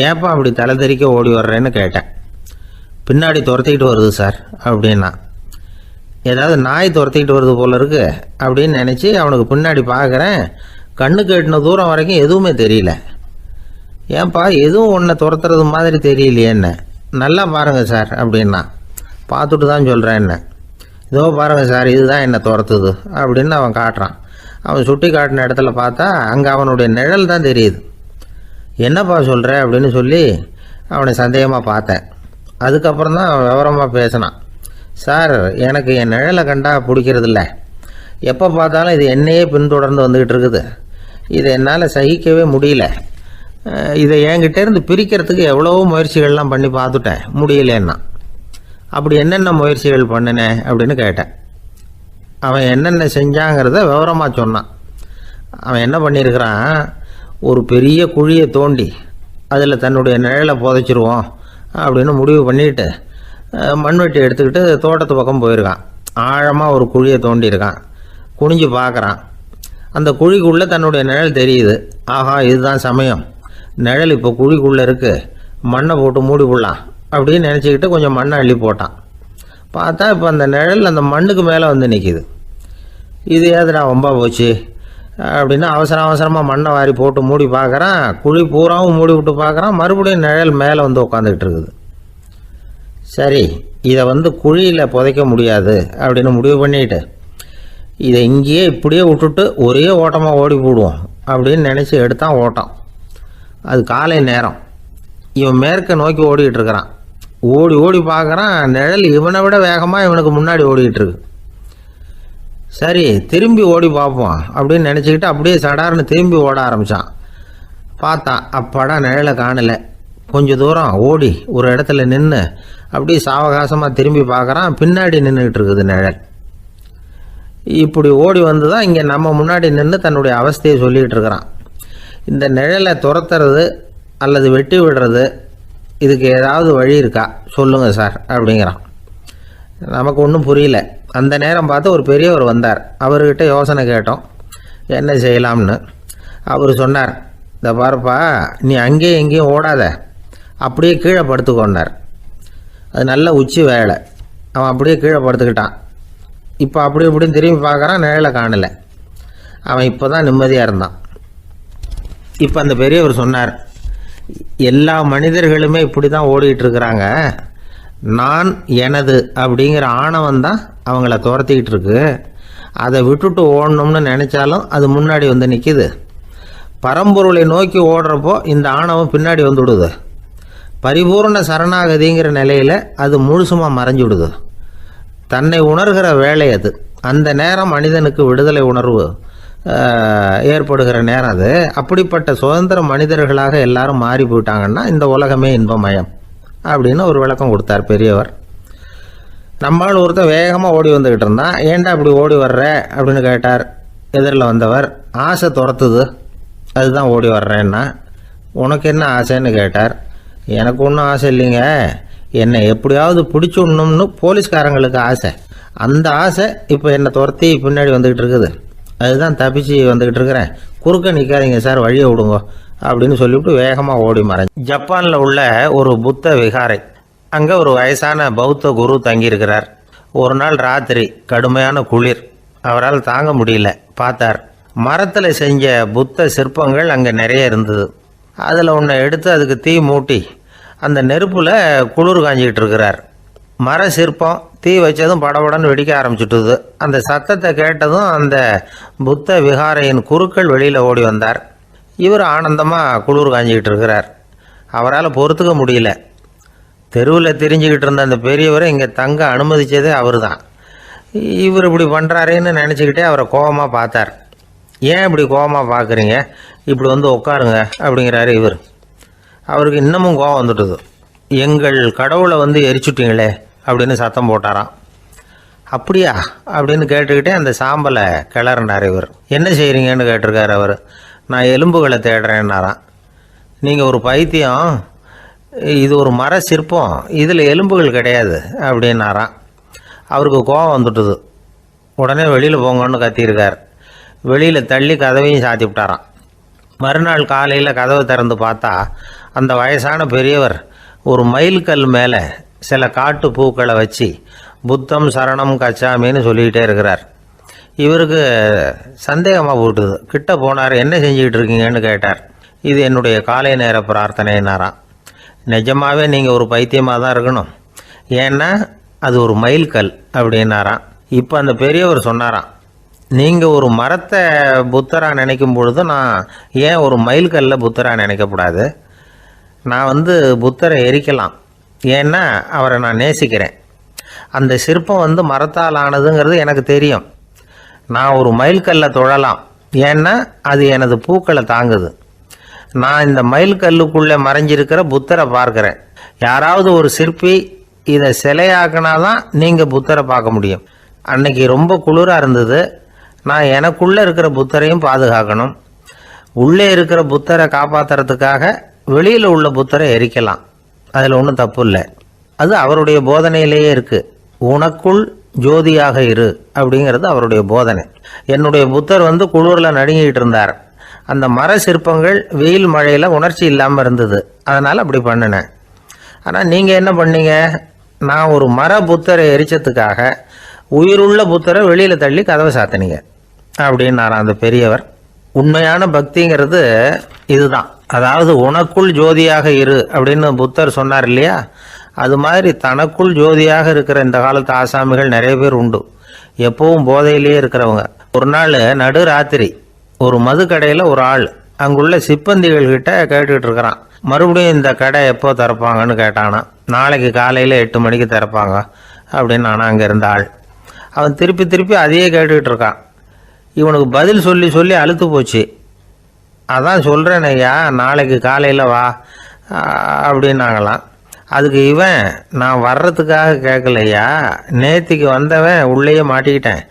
ஏப்பா அப்படி தலை தெறிக்க ஓடி வர்றேன்னு கேட்டேன். பின்னாடி துரத்திக்கிட்டு வருது சார் அப்படின்னா. ஏதாவது நாய் துரத்திக்கிட்டு வருது போல இருக்கு அப்படின்னு நினச்சி அவனுக்கு பின்னாடி பார்க்குறேன். கண்ணுக்கு எட்டின தூரம் வரைக்கும் எதுவுமே தெரியல. ஏன்பா எதுவும் ஒன்றை துரத்துறது மாதிரி தெரியலையே என்ன, நல்லா பாருங்க சார் அப்படின்னா. பார்த்துட்டு தான் சொல்கிறேன் என்ன. இதோ பாருங்க சார், இதுதான் என்ன துரத்துது அப்படின்னு அவன் காட்டுறான். அவன் சுட்டி காட்டின இடத்துல பார்த்தா அங்கே அவனுடைய நிழல் தான் தெரியுது. என்னப்பா சொல்கிற அப்படின்னு சொல்லி அவனை சந்தேகமாக பார்த்தேன். அதுக்கப்புறம் தான் அவன் விவரமாக பேசினான். சார், எனக்கு என் நிழலை கண்டா பிடிக்கிறதில்ல. எப்போ பார்த்தாலும் இது என்னையே பின்தொடர்ந்து வந்துக்கிட்டு இருக்குது. இதை என்னால் சகிக்கவே முடியல. இதை என்கிட்டேருந்து பிரிக்கிறதுக்கு எவ்வளவோ முயற்சிகள்லாம் பண்ணி பார்த்துட்டேன், முடியலன்னா. அப்படி என்னென்ன முயற்சிகள் பண்ணினேன் அப்படின்னு கேட்டேன். அவன் என்னென்ன செஞ்சாங்கிறத விவரமாக சொன்னான். அவன் என்ன பண்ணியிருக்கிறான், ஒரு பெரிய குழியை தோண்டி அதில் தன்னுடைய நிழலை புதைச்சிருவோம் அப்படின்னு முடிவு பண்ணிட்டு மண்வெட்டி எடுத்துக்கிட்டு தோட்டத்து பக்கம் போயிருக்கான். ஆழமாக ஒரு குழியை தோண்டியிருக்கான். குனிஞ்சு பார்க்குறான். அந்த குழிக்குள்ளே தன்னுடைய நிழல் தெரியுது. ஆஹா, இதுதான் சமயம், நிழல் இப்போ குழிக்குள்ளே இருக்குது, மண்ணை போட்டு மூடி போடலாம் அப்படின்னு நினச்சிக்கிட்டு கொஞ்சம் மண்ணை அள்ளி போட்டான். பார்த்தா இப்போ அந்த நிழல் அந்த மண்ணுக்கு மேலே நிற்கிது. இது ஏதுடா வம்பா போச்சு அப்படின்னு அவசரமாக மண்ணை வாரி போட்டு மூடி பார்க்குறான். குழி பூராவும் மூடி விட்டு பார்க்குறான். மறுபடியும் நிழல் மேலே வந்து உட்காந்துக்கிட்டு இருக்குது. சரி, இதை குழியில் புதைக்க முடியாது அப்படின்னு முடிவு பண்ணிட்டு இதை இங்கேயே இப்படியே விட்டுட்டு ஒரே ஓட்டமாக ஓடி போடுவோம் அப்படின்னு நினச்சி எடுத்தான் ஓட்டம். அது காலை நேரம். இவன் மேற்க நோக்கி ஓடிக்கிட்டு இருக்கிறான். ஓடி ஓடி பார்க்குறான், நிழல் இவனை விட வேகமாக இவனுக்கு முன்னாடி ஓடிக்கிட்டு இருக்கு. சரி, திரும்பி ஓடி பார்ப்போம் அப்படின்னு நினச்சிக்கிட்டு அப்படியே சடார்னு திரும்பி ஓட ஆரம்பித்தான். பார்த்தான், அப்பாடா நிழலை காணலை. கொஞ்சம் தூரம் ஓடி ஒரு இடத்துல நின்று அப்படியே சாவகாசமாக திரும்பி பார்க்குறான். பின்னாடி நின்றுக்கிட்டு இருக்குது நிழல். இப்படி ஓடி வந்து தான் இங்கே நம்ம முன்னாடி நின்று தன்னுடைய அவஸ்தையை சொல்லிகிட்டு இருக்கிறான். இந்த நிழலை துரத்துறது அல்லது வெட்டி விடுறது, இதுக்கு ஏதாவது வழி இருக்கா சொல்லுங்கள் சார் அப்படிங்கிறான். நமக்கு ஒன்றும் புரியல. அந்த நேரம் பார்த்து ஒரு பெரியவர் வந்தார். அவர்கிட்ட யோசனை கேட்டோம், என்ன செய்யலாம்னு. அவர் சொன்னார், இந்த பாருப்பா, நீ அங்கேயும் எங்கேயும் ஓடாத, அப்படியே கீழே படுத்துக்கொண்டார். அது நல்ல உச்சி வேலை. அவன் அப்படியே கீழே படுத்துக்கிட்டான். இப்போ அப்படி இப்படின்னு திரும்பி பார்க்குறான், நிழலை காணலை. அவன் இப்போ தான் நிம்மதியாக இருந்தான். இப்போ அந்த பெரியவர் சொன்னார், எல்லா மனிதர்களுமே இப்படி தான் ஓடிக்கிட்டு இருக்கிறாங்க. நான் எனது அப்படிங்கிற ஆணவம் தான் அவங்கள துரத்திக்கிட்டு இருக்கு. அதை விட்டுட்டு ஓடணும்னு நினச்சாலும் அது முன்னாடி வந்து நிற்கிது. பரம்பொருளை நோக்கி ஓடுறப்போ இந்த ஆணவம் பின்னாடி வந்துவிடுது. பரிபூர்ண சரணாகதிங்கிற நிலையில் அது முழுசுமாக மறைஞ்சுவிடுது. தன்னை உணர்கிற வேலை அது. அந்த நேரம் மனிதனுக்கு விடுதலை உணர்வு ஏற்படுகிற நேரம் அது. அப்படிப்பட்ட சுதந்திர மனிதர்களாக எல்லாரும் மாறி போயிட்டாங்கன்னா இந்த உலகமே இன்பமயம் அப்படின்னு ஒரு விளக்கம் கொடுத்தார் பெரியவர். நம்மளால் ஒருத்தர் வேகமாக ஓடி வந்துக்கிட்டு இருந்தான். ஏன்டா இப்படி ஓடி வர்ற அப்படின்னு கேட்டார் எதிரில் வந்தவர். ஆசை துரத்துது, அதுதான் ஓடி வர்றேன்னா. உனக்கு என்ன ஆசைன்னு கேட்டார். எனக்கு ஒன்றும் ஆசை இல்லைங்க, என்னை எப்படியாவது பிடிச்சுடணும்னு போலீஸ்காரங்களுக்கு ஆசை. அந்த ஆசை இப்போ என்னை துரத்தி பின்னாடி வந்துக்கிட்டு இருக்குது. அதுதான் தப்பிச்சு வந்துக்கிட்டு இருக்கிறேன். குறுக்க நிற்காதீங்க சார், வழியை விடுங்க அப்படின்னு சொல்லிவிட்டு வேகமாக ஓடி மறைஞ்சு. ஜப்பானில் உள்ள ஒரு புத்த விகாரை. அங்கே ஒரு வயசான பௌத்த குரு தங்கியிருக்கிறார். ஒரு நாள் ராத்திரி கடுமையான குளிர். அவரால் தாங்க முடியல. பார்த்தார், மரத்தில் செஞ்ச புத்த சிற்பங்கள் அங்கே நிறைய இருந்தது. அதில் ஒன்றை எடுத்து அதுக்கு தீ மூட்டி அந்த நெருப்பில் குளிர் காஞ்சிக்கிட்டு இருக்கிறார். மர சிற்பம் தீ வச்சதும் படபடன்னு வெடிக்க ஆரம்பிச்சுட்டுது. அந்த சத்தத்தை கேட்டதும் அந்த புத்த விகாரையின் குருக்கள் வெளியில் ஓடி வந்தார். இவர் ஆனந்தமாக குளிர் காஞ்சிக்கிட்டு இருக்கிறார். அவரால் பொறுத்துக்க முடியல. தெருவில் திரிஞ்சுக்கிட்டு இருந்த அந்த பெரியவரை இங்கே தங்க அனுமதித்ததே அவர் தான். இவர் இப்படி பண்ணுறாருன்னு நினச்சிக்கிட்டே அவரை கோபமாக பார்த்தார். ஏன் இப்படி கோபமாக பார்க்குறீங்க, இப்படி வந்து உட்காருங்க அப்படிங்கிறாரு இவர். அவருக்கு இன்னமும் கோபம் வந்துட்டுது. எங்கள் கடவுளை எரிச்சுட்டீங்களே அப்படின்னு சத்தம் போட்டாராம். அப்படியா அப்படின்னு கேட்டுக்கிட்டே அந்த சாம்பலை கிளறினார் இவர். என்ன செய்கிறீங்கன்னு கேட்டிருக்காரு அவர். நான் எலும்புகளை தேடுறேன்னாராம். நீங்கள் ஒரு பைத்தியம், இது ஒரு மர சிற்பம், இதில் எலும்புகள் கிடையாது அப்படின்னாராம். அவருக்கு கோபம் வந்துட்டுது. உடனே வெளியில் போங்கன்னு கத்தியிருக்கார். வெளியில் தள்ளி கதவையும் சாத்தி விட்டாராம். மறுநாள் காலையில் கதவை திறந்து பார்த்தா அந்த வயசான பெரியவர் ஒரு மைல்கல் மேலே சில காட்டு பூக்களை வச்சு புத்தம் சரணம் கச்சாமின்னு சொல்லிக்கிட்டே இருக்கிறார். இவருக்கு சந்தேகமாக போட்டுது. கிட்ட போனார். என்ன செஞ்சுக்கிட்டு இருக்கீங்கன்னு கேட்டார். இது என்னுடைய காலை நேர பிரார்த்தனைனாராம். நிஜமாகவே நீங்கள் ஒரு பைத்தியமாக தான் இருக்கணும், ஏன்னா அது ஒரு மைல்கல் அப்படின்னாராம். இப்போ அந்த பெரியவர் சொன்னாராம், நீங்கள் ஒரு மரத்தை புத்தராக நினைக்கும் பொழுது நான் ஏன் ஒரு மைல்கல்ல புத்தராக நினைக்கக்கூடாது? நான் புத்தரை எரிக்கலாம், ஏன்னா அவரை நான் நேசிக்கிறேன். அந்த சிற்பம் மரத்தால் ஆனதுங்கிறது எனக்கு தெரியும். நான் ஒரு மைல்கல்லை தொழலாம், ஏன்னா அது எனது பூக்களை தாங்குது. நான் இந்த மைல்கல்லுக்குள்ளே மறைஞ்சிருக்கிற புத்தரை பார்க்குறேன். யாராவது ஒரு சிற்பி இதை சிலையாக்கினாதான் நீங்கள் புத்தரை பார்க்க முடியும். அன்னைக்கு ரொம்ப குளிராக இருந்தது. நான் எனக்குள்ளே இருக்கிற புத்தரையும் பாதுகாக்கணும். உள்ளே இருக்கிற புத்தரை காப்பாற்றுறதுக்காக வெளியில் உள்ள புத்தரை எரிக்கலாம், அதில் ஒன்றும் தப்பு இல்லை. அது அவருடைய போதனையிலேயே இருக்குது. உனக்குள் ஜோதியாக இரு அப்படிங்கிறது அவருடைய போதனை. என்னுடைய புத்தர் குளிரில் நடுங்கிட்டு இருந்தார். அந்த மர சிற்பங்கள் வெயில் மழையில் உணர்ச்சி இல்லாமல் இருந்தது, அதனால் அப்படி பண்ணினேன். ஆனால் நீங்கள் என்ன பண்ணீங்க? நான் ஒரு மர புத்தரை எரிச்சதுக்காக உயிருள்ள புத்தரை வெளியில் தள்ளி கதவை சாத்தினீங்க அப்படின்னாராம் அந்த பெரியவர். உண்மையான பக்திங்கிறது இதுதான். அதாவது உனக்குள் ஜோதியாக இரு அப்படின்னு புத்தர் சொன்னார் இல்லையா, அது மாதிரி தனக்குள் ஜோதியாக இருக்கிற இந்த காலத்து ஆசாமிகள் நிறைய பேர் உண்டு. எப்பவும் போதையிலேயே இருக்கிறவங்க. ஒரு நாள் நடு ராத்திரி ஒரு மது கடையில் ஒரு ஆள் அங்குள்ள சிப்பந்திகள் கிட்ட கேட்டுக்கிட்டு இருக்கிறான். மறுபடியும் இந்த கடை எப்போ திறப்பாங்கன்னு கேட்டானா. நாளைக்கு காலையில் 8 மணிக்கு திறப்பாங்க அப்படின்னு நானா அங்கே இருந்த ஆள். அவன் திருப்பி திருப்பி அதையே கேட்டுக்கிட்டு இருக்கான். இவனுக்கு பதில் சொல்லி சொல்லி அழுத்து போச்சு. அதான் சொல்கிறேன் ஐயா, நாளைக்கு காலையில் வா அப்படின்னாங்களாம். அதுக்கு இவன், நான் வர்றதுக்காக கேட்கலையா, நேத்திக்கு வந்தவன் உள்ளேயே மாட்டிக்கிட்டேன்,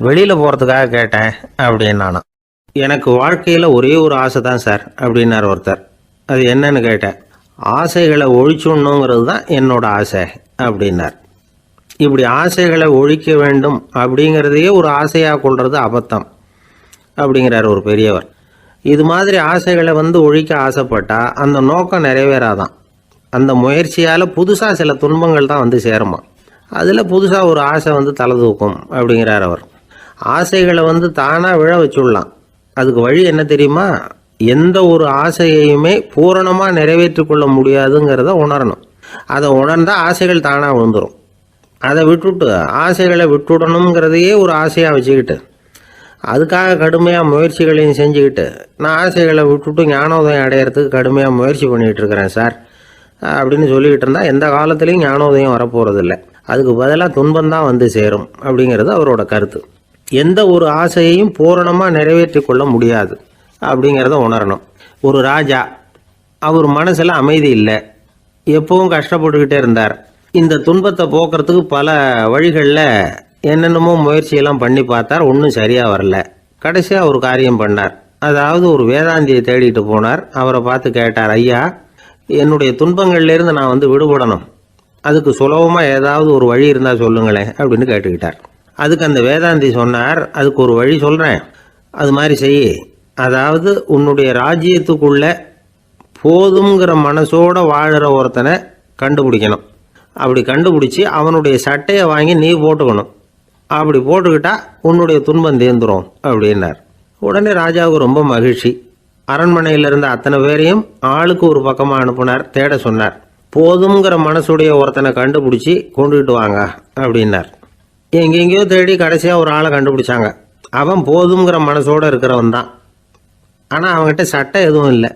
வெளியில் போகிறதுக்காக கேட்டேன் அப்படின்னானா. எனக்கு வாழ்க்கையில் ஒரே ஒரு ஆசை தான் சார் அப்படின்னார் ஒருத்தர். அது என்னன்னு கேட்டேன். ஆசைகளை ஒழிச்சுடணுங்கிறது தான் என்னோட ஆசை அப்படின்னார். இப்படி ஆசைகளை ஒழிக்க வேண்டும் அப்படிங்கிறதையே ஒரு ஆசையாக கொள்வது அபத்தம் அப்படிங்கிறார் ஒரு பெரியவர். இது மாதிரி ஆசைகளை ஒழிக்க ஆசைப்பட்டா அந்த நோக்கம் நிறைவேறாதான். அந்த முயற்சியால் புதுசாக சில துன்பங்கள் தான் சேருமா. அதில் புதுசாக ஒரு ஆசை தலை தூக்கும் அப்படிங்கிறார் அவர். ஆசைகளை தானாக விழ வச்சுடலாம். அதுக்கு வழி என்ன தெரியுமா? எந்த ஒரு ஆசையையுமே பூரணமாக நிறைவேற்றி கொள்ள முடியாதுங்கிறத உணரணும். அதை உணர்ந்தால் ஆசைகள் தானாக விழுந்துடும். அதை விட்டுட்டு ஆசைகளை விட்டுடணுங்கிறதையே ஒரு ஆசையாக வச்சுக்கிட்டு அதுக்காக கடுமையாக முயற்சிகளையும் செஞ்சுக்கிட்டு, நான் ஆசைகளை விட்டுட்டு ஞானோதயம் அடையிறதுக்கு கடுமையாக முயற்சி பண்ணிகிட்டு இருக்கிறேன் சார் அப்படின்னு சொல்லிக்கிட்டு இருந்தால் எந்த காலத்துலேயும் ஞானோதயம் வரப்போகிறதில்ல. அதுக்கு பதிலாக துன்பந்தான் சேரும் அப்படிங்கிறது அவரோட கருத்து. எந்த ஒரு ஆசையையும் பூரணமாக நிறைவேற்றி கொள்ள முடியாது அப்படிங்கிறத உணரணும். ஒரு ராஜா, அவர் மனசில் அமைதி இல்லை, எப்பவும் கஷ்டப்பட்டுக்கிட்டே இருந்தார். இந்த துன்பத்தை போக்குறதுக்கு பல வழிகளில் என்னென்னமோ முயற்சியெல்லாம் பண்ணி பார்த்தார். ஒன்றும் சரியாக வரல. கடைசியாக ஒரு காரியம் பண்ணார். அதாவது ஒரு வேதாந்தியை தேடிட்டு போனார். அவரை பார்த்து கேட்டார், ஐயா, என்னுடைய துன்பங்கள்லேருந்து நான் விடுபடணும், அதுக்கு சுலபமாக ஏதாவது ஒரு வழி இருந்தால் சொல்லுங்களேன் அப்படின்னு கேட்டுக்கிட்டார். அதுக்கு அந்த வேதாந்தி சொன்னார், அதுக்கு ஒரு வழி சொல்கிறேன், அது மாதிரி செய். அதாவது உன்னுடைய ராஜ்யத்துக்குள்ள போதுங்கிற மனசோட வாழுற ஒருத்தனை கண்டுபிடிக்கணும். அப்படி கண்டுபிடிச்சி அவனுடைய சட்டையை வாங்கி நீ போட்டுக்கணும். அப்படி போட்டுக்கிட்டா உன்னுடைய துன்பம் தேர்ந்துடும் அப்படின்னார். உடனே ராஜாவுக்கு ரொம்ப மகிழ்ச்சி. அரண்மனையில் இருந்த அத்தனை பேரையும் ஆளுக்கு ஒரு பக்கமாக அனுப்புனார், தேட சொன்னார். போதுங்கிற மனசுடைய ஒருத்தனை கண்டுபிடிச்சி கொண்டுகிட்டு வாங்க அப்படின்னார். எங்கெங்கேயோ தேடி கடைசியாக ஒரு ஆளை கண்டுபிடிச்சாங்க. அவன் போதுங்கிற மனசோடு இருக்கிறவன் தான். ஆனால் அவன்கிட்ட சட்டை எதுவும் இல்லை.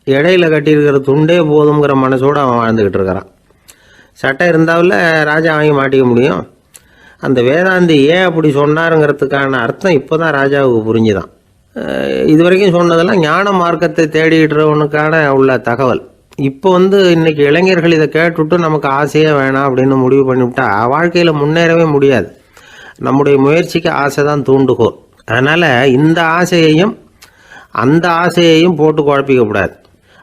இடையில கட்டியிருக்கிற துண்டே போதுங்கிற மனசோடு அவன் வாழ்ந்துக்கிட்டு இருக்கிறான். சட்டை இருந்தாவில் ராஜா வாங்கி மாட்டிக்க முடியும். அந்த வேதாந்தி ஏன் அப்படி சொன்னாருங்கிறதுக்கான அர்த்தம் இப்போ தான் ராஜாவுக்கு புரிஞ்சுதான். இது வரைக்கும் சொன்னதெல்லாம் ஞான மார்க்கத்தை தேடிக்கிறவனுக்கான உள்ள தகவல். இப்போ இன்னைக்கு இளைஞர்கள் இதை கேட்டுவிட்டு நமக்கு ஆசையே வேணாம் அப்படின்னு முடிவு பண்ணிவிட்டா வாழ்க்கையில் முன்னேறவே முடியாது. நம்முடைய முயற்சிக்கு ஆசை தான் தூண்டுகோல். அதனால் இந்த ஆசையையும் அந்த ஆசையையும் போட்டு குழப்பிக்கக்கூடாது.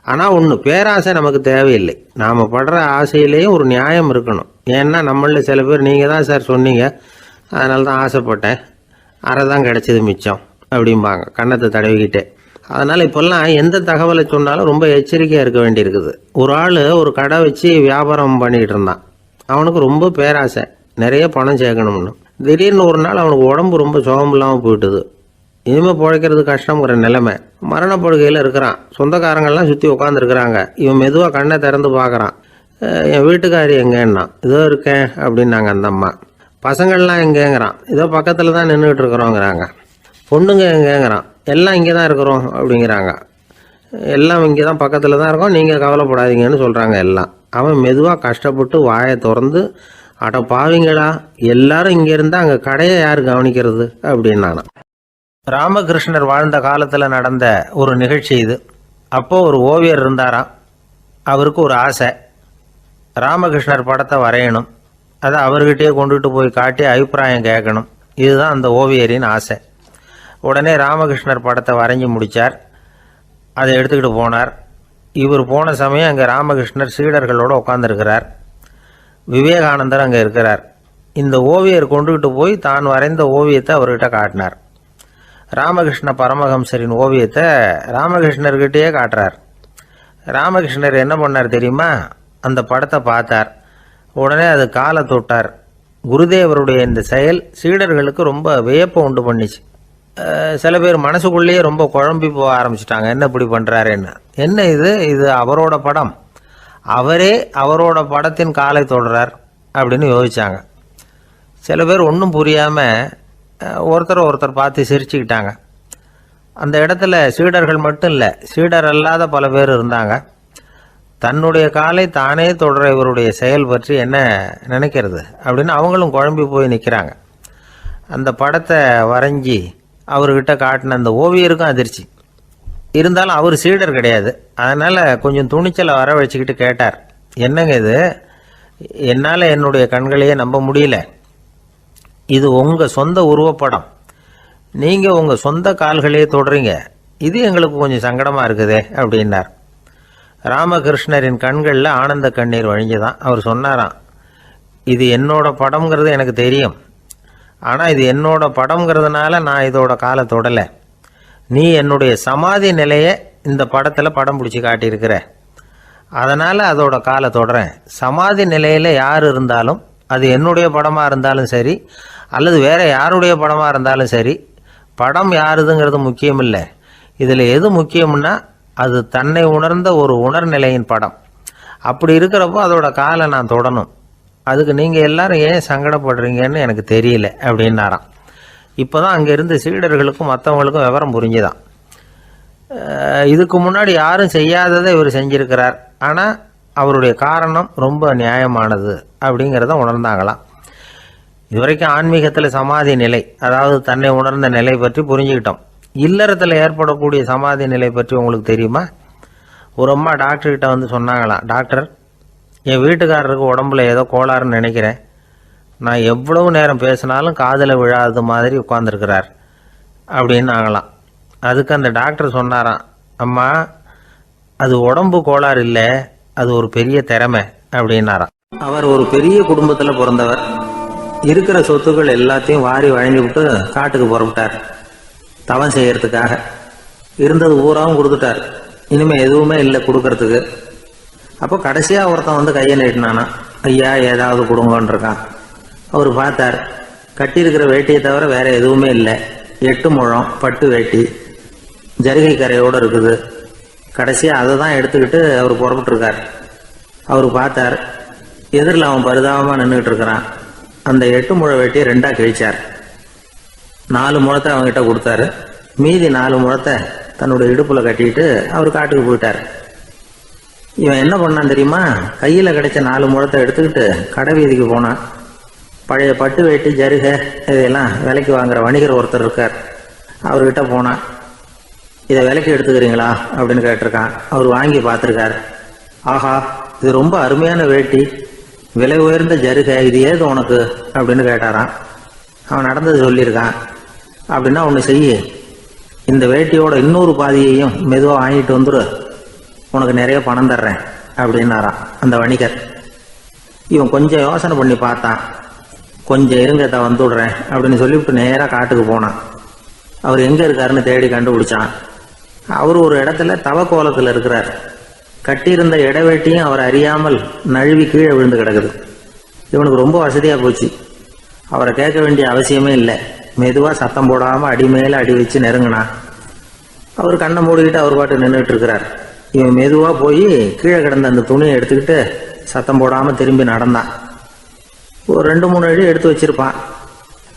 ஆனால் ஒன்று, பேராசை நமக்கு தேவையில்லை. நாம் படுற ஆசையிலேயும் ஒரு நியாயம் இருக்கணும். ஏன்னா நம்மளில் சில பேர், நீங்கள் தான் சார் சொன்னீங்க, அதனால தான் ஆசைப்பட்டேன், அரை தான் கிடச்சிது மிச்சம் அப்படிம்பாங்க கன்னத்தை தடவிக்கிட்டே. அதனால் இப்போல்லாம் எந்த தகவலை சொன்னாலும் ரொம்ப எச்சரிக்கையாக இருக்க வேண்டியிருக்குது. ஒரு ஆள் ஒரு கடை வச்சு வியாபாரம் பண்ணிக்கிட்டு இருந்தான். அவனுக்கு ரொம்ப பேராசை, நிறைய பணம் சேர்க்கணும்னு. திடீர்னு ஒரு நாள் அவனுக்கு உடம்பு ரொம்ப சுகம் இல்லாமல் போயிட்டுது. இனிமேல் பிழைக்கிறது கஷ்டங்கிற நிலைமை. மரணப்படுகையில் இருக்கிறான். சொந்தக்காரங்கள்லாம் சுற்றி உட்காந்துருக்குறாங்க. இவன் மெதுவாக கண்ணை திறந்து பார்க்குறான். என் வீட்டுக்காரி எங்கேன்னா, இதோ இருக்கேன் அப்படின்னாங்க அந்த அம்மா. பசங்கள்லாம் எங்கேங்கிறான். இதோ பக்கத்தில் தான் நின்றுக்கிட்டு இருக்கிறோங்கிறாங்க. பொண்ணுங்க எங்கேங்கிறான். எல்லாம் இங்கே தான் இருக்கிறோம் அப்படிங்கிறாங்க. எல்லாம் இங்கே தான் பக்கத்தில் தான் இருக்கோம், நீங்கள் கவலைப்படாதீங்கன்னு சொல்கிறாங்க எல்லாம். அவன் மெதுவாக கஷ்டப்பட்டு வாயை திறந்து, அட பாவிங்களா, எல்லாரும் இங்கே இருந்தால் அங்கே கடையை யார் கவனிக்கிறது அப்படின்னானா. ராமகிருஷ்ணர் வாழ்ந்த காலத்தில் நடந்த ஒரு நிகழ்ச்சி இது. அப்போது ஒரு ஓவியர் இருந்தாராம். அவருக்கு ஒரு ஆசை, ராமகிருஷ்ணர் படத்தை வரையணும். அதை அவர்கிட்டயே கொண்டுகிட்டு போய் காட்டி அபிப்பிராயம் கேட்கணும். இதுதான் அந்த ஓவியரின் ஆசை. உடனே ராமகிருஷ்ணர் படத்தை வரைஞ்சி முடித்தார். அதை எடுத்துக்கிட்டு போனார். இவர் போன சமயம் அங்கே ராமகிருஷ்ணர் சீடர்களோடு உட்காந்துருக்கிறார். விவேகானந்தர் அங்கே இருக்கிறார். இந்த ஓவியர் கொண்டுகிட்டு போய் தான் வரைந்த ஓவியத்தை அவர்கிட்ட காட்டினார். ராமகிருஷ்ண பரமஹம்சரின் ஓவியத்தை ராமகிருஷ்ணர்கிட்டயே காட்டுறார். ராமகிருஷ்ணர் என்ன பண்ணார் தெரியுமா? அந்த படத்தை பார்த்தார். உடனே அது காலை தொட்டார். குருதேவருடைய இந்த செயல் சீடர்களுக்கு ரொம்ப வியப்பை உண்டு பண்ணிச்சு. சில பேர் மனசுக்குள்ளேயே ரொம்ப குழம்பி போக ஆரம்பிச்சிட்டாங்க, என்ன இப்படி பண்ணுறாருன்னு. என்ன இது அவரோட படம், அவரே அவரோட படத்தின் காலை தொடுறார் அப்படின்னு யோசிச்சாங்க. சில பேர் ஒன்றும் புரியாமல் ஒருத்தர் பார்த்து சிரிச்சுக்கிட்டாங்க. அந்த இடத்துல சீடர்கள் மட்டும் இல்லை, சீடர் அல்லாத பல பேர் இருந்தாங்க. தன்னுடைய காலை தானே தொடர இவருடைய செயல் பற்றி என்ன நினைக்கிறது அப்படின்னு அவங்களும் குழம்பி போய் நிற்கிறாங்க. அந்த படத்தை வரைஞ்சி அவர்கிட்ட காட்டின அந்த ஓவியருக்கும் அதிர்ச்சி. இருந்தாலும் அவர் சீடர் கிடையாது, அதனால் கொஞ்சம் துணிச்சலை வர வச்சுக்கிட்டு கேட்டார், என்னங்க இது, என்னால் என்னுடைய கண்களையே நம்ப முடியல, இது உங்கள் சொந்த உருவப்படம், நீங்கள் உங்கள் சொந்த கால்களையே தொடுறீங்க, இது எங்களுக்கு கொஞ்சம் சங்கடமாக இருக்குதே அப்படின்னார். ராமகிருஷ்ணரின் கண்களில் ஆனந்த கண்ணீர் வழிஞ்சுதான். அவர் சொன்னாராம், இது என்னோட படம்ங்கிறது எனக்கு தெரியும், ஆனால் இது என்னோட படம்ங்கிறதுனால நான் இதோட காலை தொடலை, நீ என்னுடைய சமாதி நிலையை இந்த படத்தில் படம் பிடிச்சி காட்டியிருக்கிற, அதனால் அதோட காலை தொடறேன். சமாதி நிலையில் யார் இருந்தாலும், அது என்னுடைய படமாக இருந்தாலும் சரி அல்லது வேறு யாருடைய படமாக இருந்தாலும் சரி, படம் யாருதுங்கிறது முக்கியம் இல்லை. இதில் எது முக்கியம்னா அது தன்னை உணர்ந்த ஒரு உணர்நிலையின் படம். அப்படி இருக்கிறப்போ அதோட காலை நான் தொடணும். அதுக்கு நீங்கள் எல்லாரும் ஏன் சங்கடப்படுறீங்கன்னு எனக்கு தெரியல அப்படின்னாராம். இப்போ தான் அங்கே இருந்த சீடர்களுக்கும் மற்றவங்களுக்கும் விவரம் புரிஞ்சுதான். இதுக்கு முன்னாடி யாரும் செய்யாததை இவர் செஞ்சிருக்கிறார், ஆனால் அவருடைய காரணம் ரொம்ப நியாயமானது அப்படிங்கிறத உணர்ந்தாங்களாம். இதுவரைக்கும் ஆன்மீகத்தில் சமாதி நிலை, அதாவது தன்னை உணர்ந்த நிலை பற்றி புரிஞ்சுக்கிட்டோம். இல்லறத்தில் ஏற்படக்கூடிய சமாதி நிலை பற்றி உங்களுக்கு தெரியுமா? ஒரு அம்மா டாக்டர்கிட்ட வந்து சொன்னாங்களாம், டாக்டர், என் வீட்டுக்காரருக்கு உடம்புல ஏதோ கோளாறுன்னு நினைக்கிறேன், நான் எவ்வளவு நேரம் பேசினாலும் காதில் விழாதது மாதிரி உட்கார்ந்துருக்கிறார் அப்படின்னாங்களாம். அதுக்கு அந்த டாக்டர் சொன்னாராம், அம்மா, அது உடம்பு கோளாறு இல்லை, அது ஒரு பெரிய திறமை அப்படின்னாராம். அவர் ஒரு பெரிய குடும்பத்தில் பிறந்தவர். இருக்கிற சொத்துக்கள் எல்லாத்தையும் வாரி வழங்கி விட்டு காட்டுக்கு புறப்பட்டார் தவம் செய்யறதுக்காக. இருந்தது ஊராவும் கொடுத்துட்டார், இனிமேல் எதுவுமே இல்லை கொடுக்கறதுக்கு. அப்போ கடைசியாக ஒருத்தன் வந்து கையை நீட்டினானா, ஐயா ஏதாவது கொடுங்கன்னு இருக்கான். அவர் பார்த்தார், கட்டியிருக்கிற வேட்டியை தவிர வேற எதுவுமே இல்லை, 8 முழம் பட்டு வேட்டி ஜரிகை கரையோடு இருக்குது. கடைசியாக அதை தான் எடுத்துக்கிட்டு அவர் புறப்பட்டுருக்கார். அவர் பார்த்தார், எதிரில் அவன் பரிதாபமாக நின்றுக்கிட்டு இருக்கிறான். அந்த 8 முழ வேட்டியை 2ஆக கிழிச்சார். 4 முழத்தை அவங்ககிட்ட கொடுத்தாரு, மீதி 4 முழத்தை தன்னுடைய இடுப்பில் கட்டிட்டு அவர் காட்டுக்கு போயிட்டார். இவன் என்ன பண்ணான் தெரியுமா? கையில் கிடைச்ச 4 முழத்தை எடுத்துக்கிட்டு கடை வீதிக்கு போனான். பழைய பட்டு வேட்டி ஜருகை இதையெல்லாம் விலைக்கு வாங்குற வணிகர் ஒருத்தர் இருக்கார், அவர்கிட்ட போனான். இதை விலைக்கு எடுத்துக்கிறீங்களா அப்படின்னு கேட்டிருக்கான். அவர் வாங்கி பார்த்துருக்கார். ஆஹா, இது ரொம்ப அருமையான வேட்டி, விலை உயர்ந்த ஜருகை, இது ஏது உனக்கு அப்படின்னு கேட்டாரான். அவன் நடந்தது சொல்லியிருக்கான். அப்படின்னா ஒன்று செய்ய, இந்த வேட்டியோட இன்னொரு பாதியையும் மெதுவாக வாங்கிட்டு வந்துரு, உனக்கு நிறைய பணம் தர்றேன் அப்படின்னாரான் அந்த வணிகர். இவன் கொஞ்சம் யோசனை பண்ணி பார்த்தான். கொஞ்சம் இருங்க, வந்து விடுறேன் அப்படின்னு சொல்லிவிட்டு நேராக காட்டுக்கு போனான். அவர் எங்கே இருக்காருன்னு தேடி கண்டுபிடிச்சான். அவர் ஒரு இடத்துல தவக்கோலத்தில் இருக்கிறார். கட்டியிருந்த இடைவேட்டியும் அவர் அறியாமல் நழுவி கீழே விழுந்து கிடக்குது. இவனுக்கு ரொம்ப வசதியாக போச்சு. அவரை கேட்க வேண்டிய அவசியமே இல்லை. மெதுவாக சத்தம் போடாமல் அடி மேலே அடி வச்சு நெருங்கினான். அவர் கண்ணை மூடிக்கிட்டு அவர் பாட்டு நின்றுட்டு இருக்கிறார். இவன் மெதுவாக போய் கீழே கிடந்த அந்த துணியை எடுத்துக்கிட்டு சத்தம் போடாமல் திரும்பி நடந்தான். ஒரு 2-3 அடி எடுத்து வச்சிருப்பான்.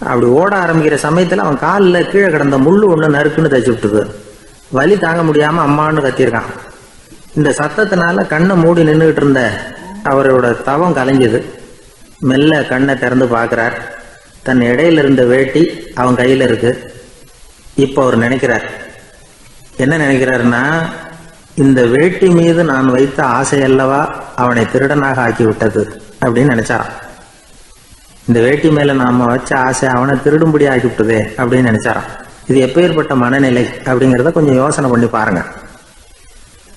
அப்படி ஓட ஆரம்பிக்கிற சமயத்தில் அவன் காலில் கீழே கிடந்த முள்ளு ஒன்று நறுக்குன்னு தச்சு விட்டுது. வலி தாங்க முடியாமல் அம்மான்னு கத்தியிருக்கான். இந்த சத்தத்தினால கண்ணை மூடி நின்றுகிட்டு இருந்த அவரோட தவம் கலைஞ்சது. மெல்ல கண்ணை திறந்து பார்க்குறார். தன் இடையில இருந்த வேட்டி அவன் கையில் இருக்கு. இப்போ அவர் நினைக்கிறார், என்ன நினைக்கிறாருன்னா, இந்த வேட்டி மீது நான் வைத்த ஆசையல்லவா அவனை திருடனாக ஆக்கி விட்டது அப்படின்னு நினைச்சாராம். இந்த வேட்டி மேல நாம வச்ச ஆசை அவனை திருடும்படி ஆக்கி விட்டதே அப்படின்னு நினைச்சாராம். இது எப்பேற்பட்ட மனநிலை அப்படிங்கிறத கொஞ்சம் யோசனை பண்ணி பாருங்க.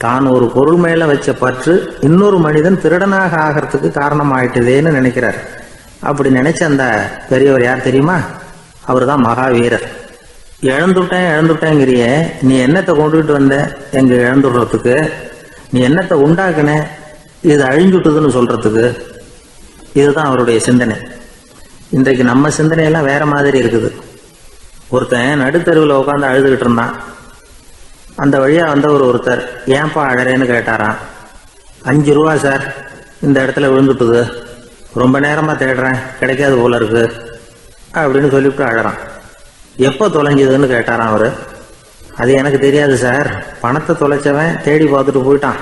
தான் ஒரு பொருள் மேல வச்ச பற்று இன்னொரு மனிதன் திருடனாக ஆகிறதுக்கு காரணம் ஆயிட்டதேன்னு நினைக்கிறார். அப்படி நினைச்ச அந்த பெரியவர் யார் தெரியுமா? அவர் தான் மகாவீரர். இழந்துட்டேங்கிறிய, நீ என்னத்தை கொண்டுகிட்டு வந்த எங்க இழந்துடுறதுக்கு? நீ என்னத்தை உண்டாக்குன இது அழிஞ்சுட்டுதுன்னு சொல்றதுக்கு? இதுதான் அவருடைய சிந்தனை. இன்றைக்கு நம்ம சிந்தனையெல்லாம் வேற மாதிரி இருக்குது. ஒருத்தன் நடுத்தருவில் உட்காந்து அழுதுகிட்டு இருந்தான். அந்த வழியா ஒருத்தர் ஏன்பா அழறேன்னு கேட்டாராம். 5 ரூபா சார், இந்த இடத்துல விழுந்துட்டுது, ரொம்ப நேரமா தேடுறேன், கிடைக்காது போல இருக்கு அப்படின்னு சொல்லிவிட்டு அழறான். எப்போ தொலைஞ்சதுன்னு கேட்டாராம் அவரு. அது எனக்கு தெரியாது சார், பணத்தை தொலைச்சவன் தேடி பார்த்துட்டு போயிட்டான்,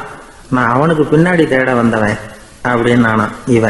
நான் அவனுக்கு பின்னாடி தேட வந்தவன் அப்படின்னு நானா இவன்.